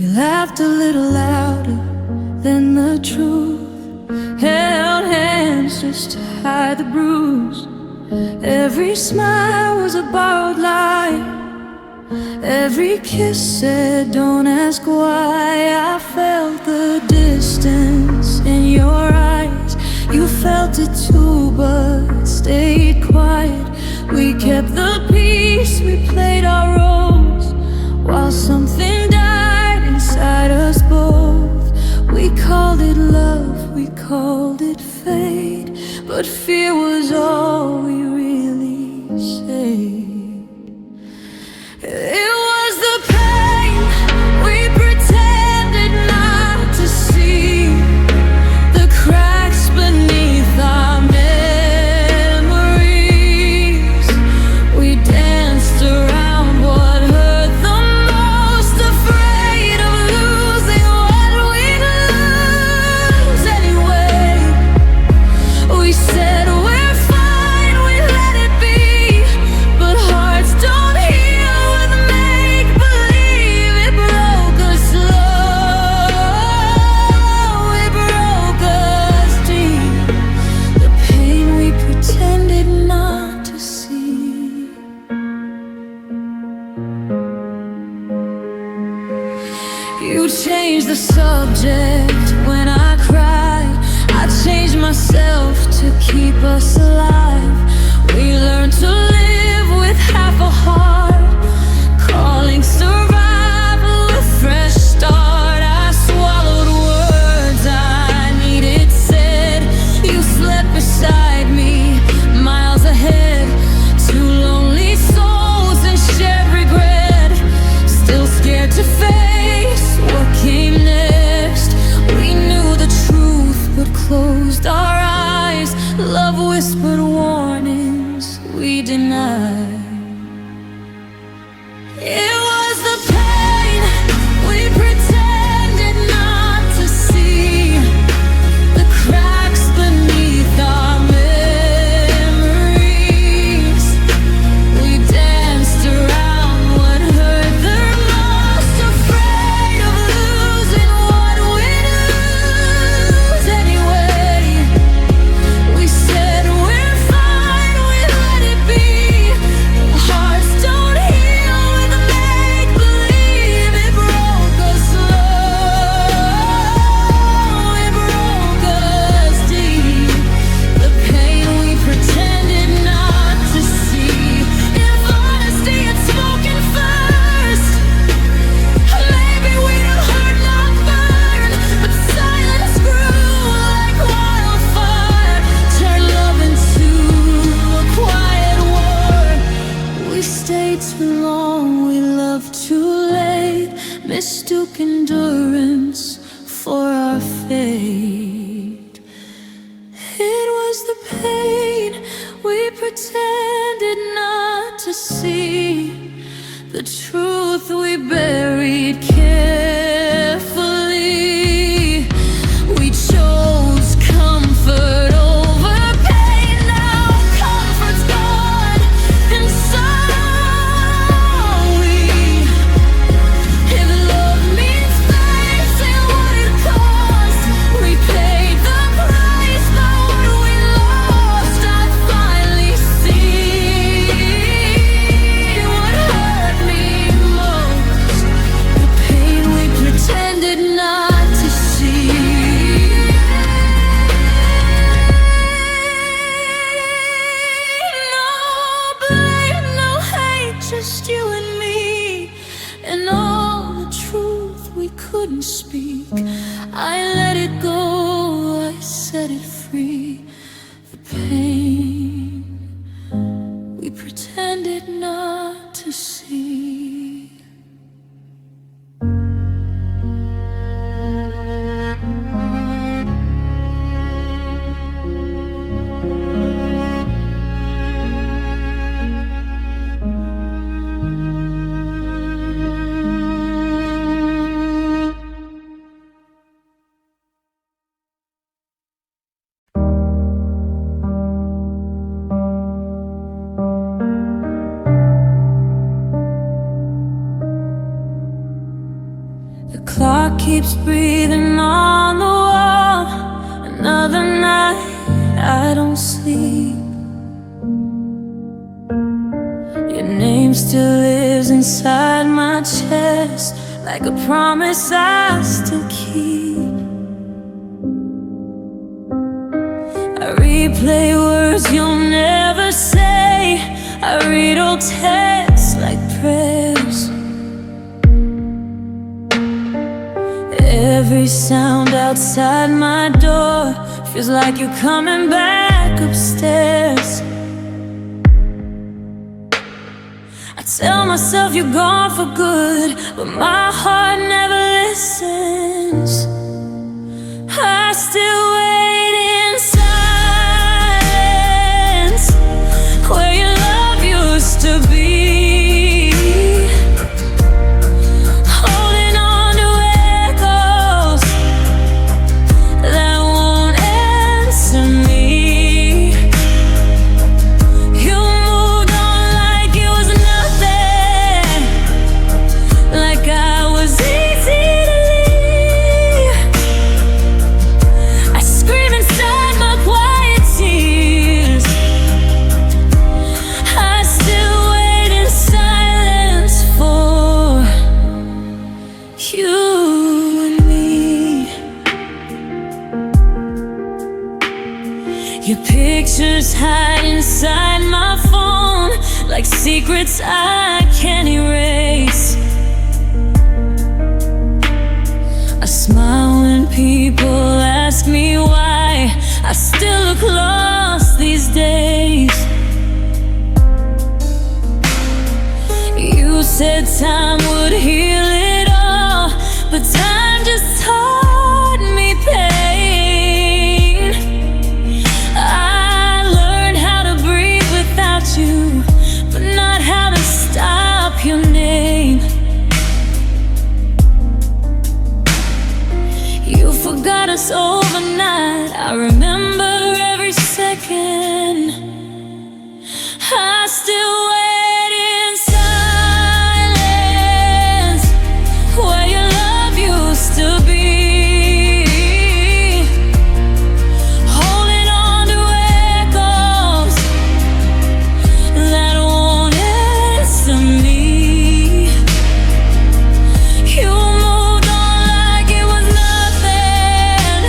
We laughed a little louder than the truth, held hands just to hide the bruise. Every smile was a borrowed lie, every kiss said don't ask why. I felt the distance in your eyes, you felt it too but stayed quiet. We kept the peace, we played our roles, while something died inside us both. We called it love, we called it fate, but fear was all we really saved. It was the pain we pretended not to see, the cracks beneath our memories. We danced around what hurt the most, afraid of losing what we'd lose anyway. We said we're fine, we let it be, but hearts don't heal with make-believe. It broke us slow, it broke us deep, the pain we pretended not to see. You changed the subject when I cried, I changed myself to keep us alive. We learned to live with half a heart, calling survival a fresh start. I swallowed words I needed said, you slept beside me, miles ahead. Two lonely souls and shared regret, still scared to face what came next. We knew the truth but closed our eyes, love whispered warnings we denied. It was the pain we pretended not to see, the cracks beneath our memories. We danced around what hurt the most, afraid of losing what we'd lose anyway. We said we're fine, we let it be, hearts don't heal with make-believe. It broke us slow, it broke us deep, the pain we pretended not to see. If honesty had spoken first, maybe we'd have heard not burn, but silence grew like wildfire, turned love into a quiet war. We stayed too long, we loved too late, mistook endurance for our fate. It was the pain we pretended not to see, the truth we buried carefully. We chose comfort over pain, now comfort's gone, and so are we. If love means facing what it cost, we paid the price by what we lost. I finally see what hurt me most, the pain we pretended not to see. No blame, no hate, just you and me, and all the truth we couldn't speak. I let it go, I set it free, the pain we pretended not to see. The clock keeps breathing on the wall. Another night I don't sleep. Your name still lives inside my chest, like a promise I still keep. I replay words you'll never say. I read old texts like prayers. Every sound outside my door feels like you're coming back upstairs. I tell myself you're gone for good, but my heart never listens. I still wait in silence where your love used to be. Holding on to echoes that won't answer me. You moved on like it was nothing, like I was easy to leave. I scream inside my quiet tears. I still wait in silence for you and me. Your pictures hide inside my phone like secrets I can't erase. I smile when people ask me why I still look lost these days. You said time would heal it all, but time just taught me pain. I learned how to breathe without you, but not how to stop your name. You forgot us overnight. I remember every second. I still wait in silence where your love used to be. Holding on to echoes that won't answer me. You moved on like it was nothing,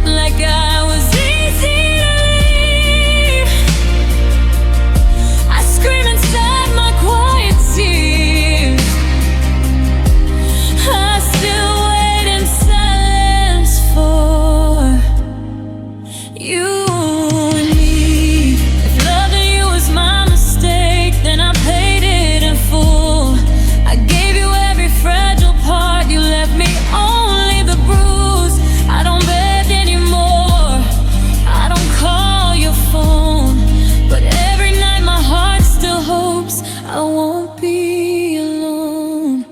like I was easy to leave. I scream inside my quiet tears. I still wait in silence for you and me. If loving you was my mistake, then I paid it in full. I gave you every fragile part, you left me only the bruise. I don't beg anymore, I don't call your phone, but every night my heart still hopes I won't be alone.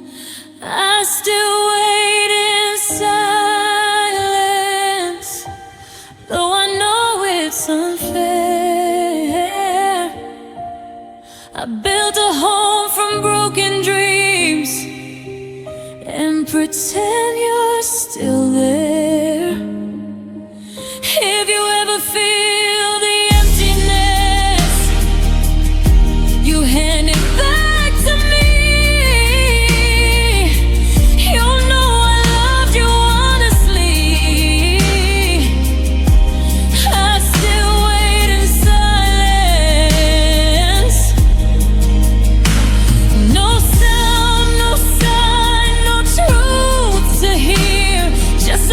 I still wait in silence, though I know it's unfair. I built a home from broken dreams and pretend you're still there. If you ever feel the emptiness, you hand it back to me. You'll know I loved you honestly. I still wait in silence. No sound, no sign, no truth to hear. Just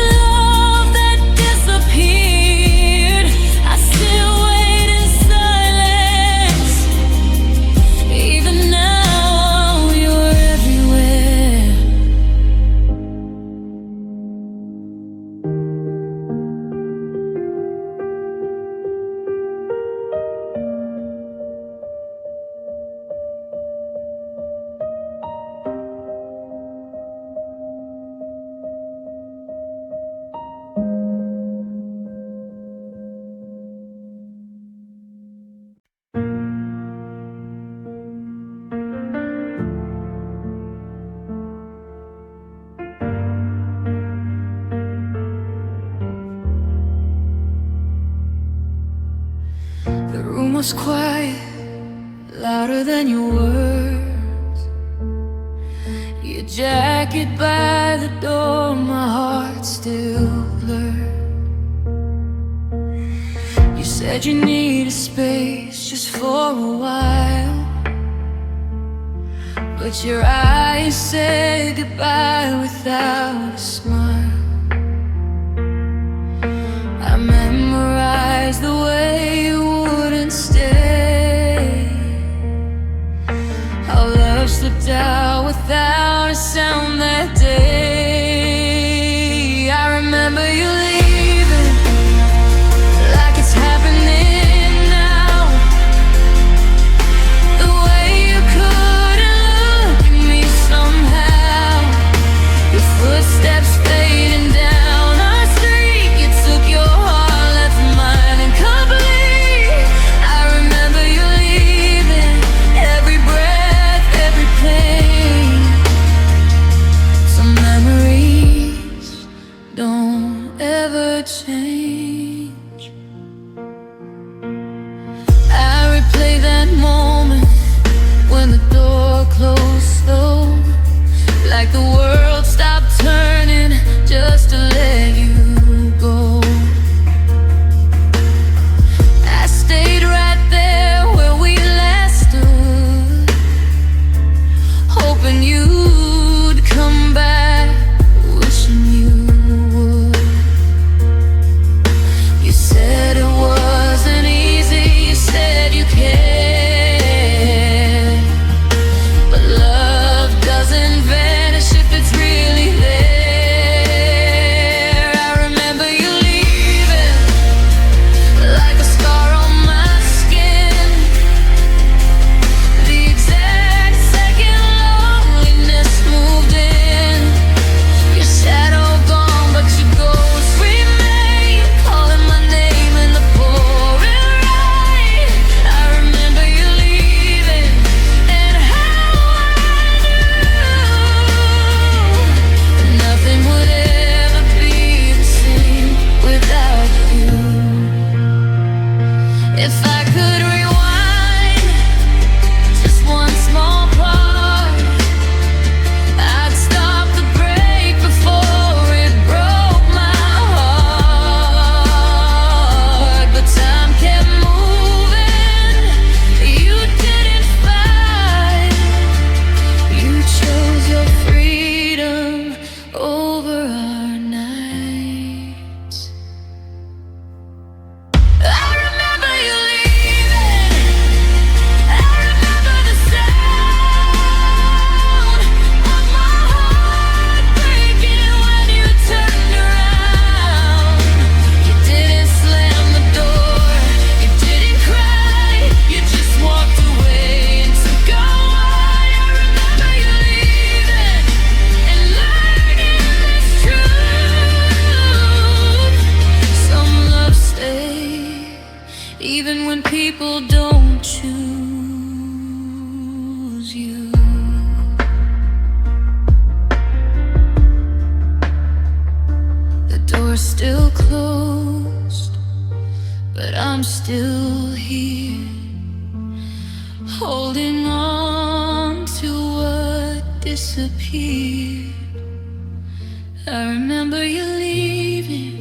was quiet, louder than your words. Your jacket by the door, my heart still blurred. You said you needed space just for a while, but your eyes said goodbye without a smile. I memorized the way you wouldn't stay, how love slipped out without a sound that day. I remember you leaving like it's happening now, the way you couldn't look at me somehow, your footsteps fading down our street. You took your heart, left mine incomplete. I remember you leaving, every breath, every pain. Some memories don't ever change. I replay that moment when the door closed slow, like the world stopped turning just to let you go. I stayed right there where we last stood, hoping you'd come back, wishing you would. You said it wasn't easy, you said you cared, but love doesn't vanish if it's really there. I remember you leaving like a scar on my skin, the exact second loneliness moved in. Your shadow gone, but your ghost remain, calling my name in the pouring rain. I remember you leaving, and how I knew nothing would ever be the same without you. If I could rewind just one small part, I'd stop the break before it broke my heart. But time kept moving, you didn't fight, you chose your freedom over our nights. I remember you leaving, I remember the sound of my heart breaking when you turned around. You didn't slam the door, you didn't cry, you just walked away and took a while. I remember you leaving and learning this truth. Some love stays even when people don't choose you. The door's still closed, but I'm still here, holding on to what disappeared. I remember you leaving,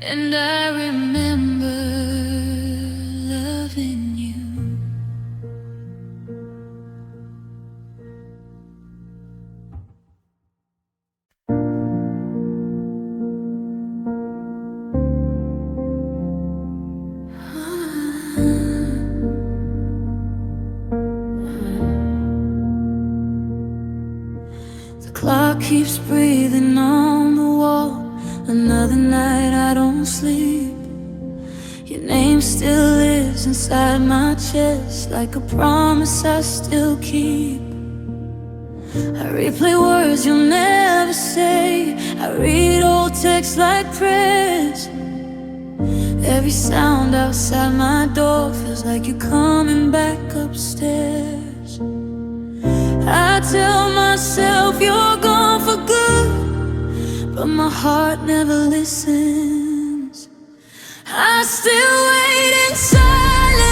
and I remember loving you. The clock keeps breathing on the wall. Another night I don't sleep. Your name still lives inside my chest, like a promise I still keep. I replay words you'll never say, I read old texts like prayers. Every sound outside my door feels like you're coming back upstairs. I tell myself you're gone for good, but my heart never listens. I still wait in silence.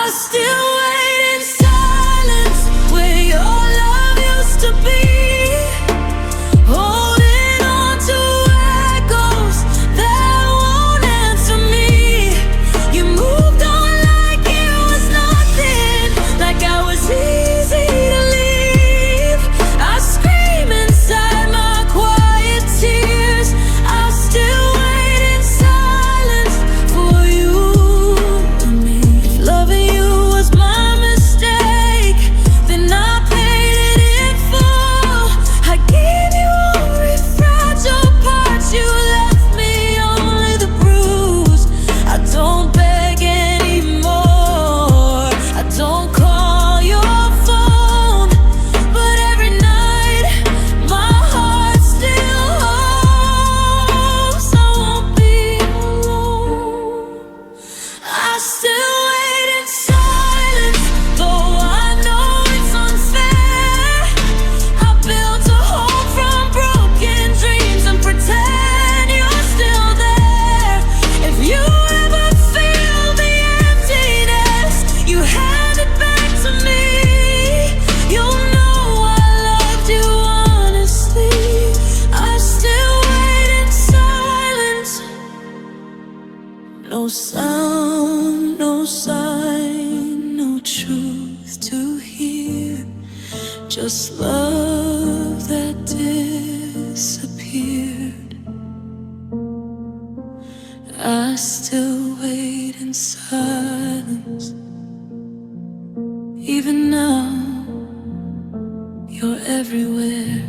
I still wait in silence where your love used to be. Holding on to echoes that won't answer me. You moved on like it was nothing, like I was easy to leave. I scream inside my quiet tears. I still wait in silence for you and me. If loving you was my mistake, then I paid it in full. I gave you every fragile part, you left me only the bruise. I don't beg anymore, I don't call your phone, but every night my heart still hopes I won't be alone. I still wait in silence, though I know it's unfair. I built a home from broken dreams and pretend you're still there. If you ever feel the emptiness, you hand it back to me. You'll know I loved you honestly. I still wait in silence. No sound, no sign, no truth to hear. Just love that disappeared. I still wait in silence. Even now, you're everywhere.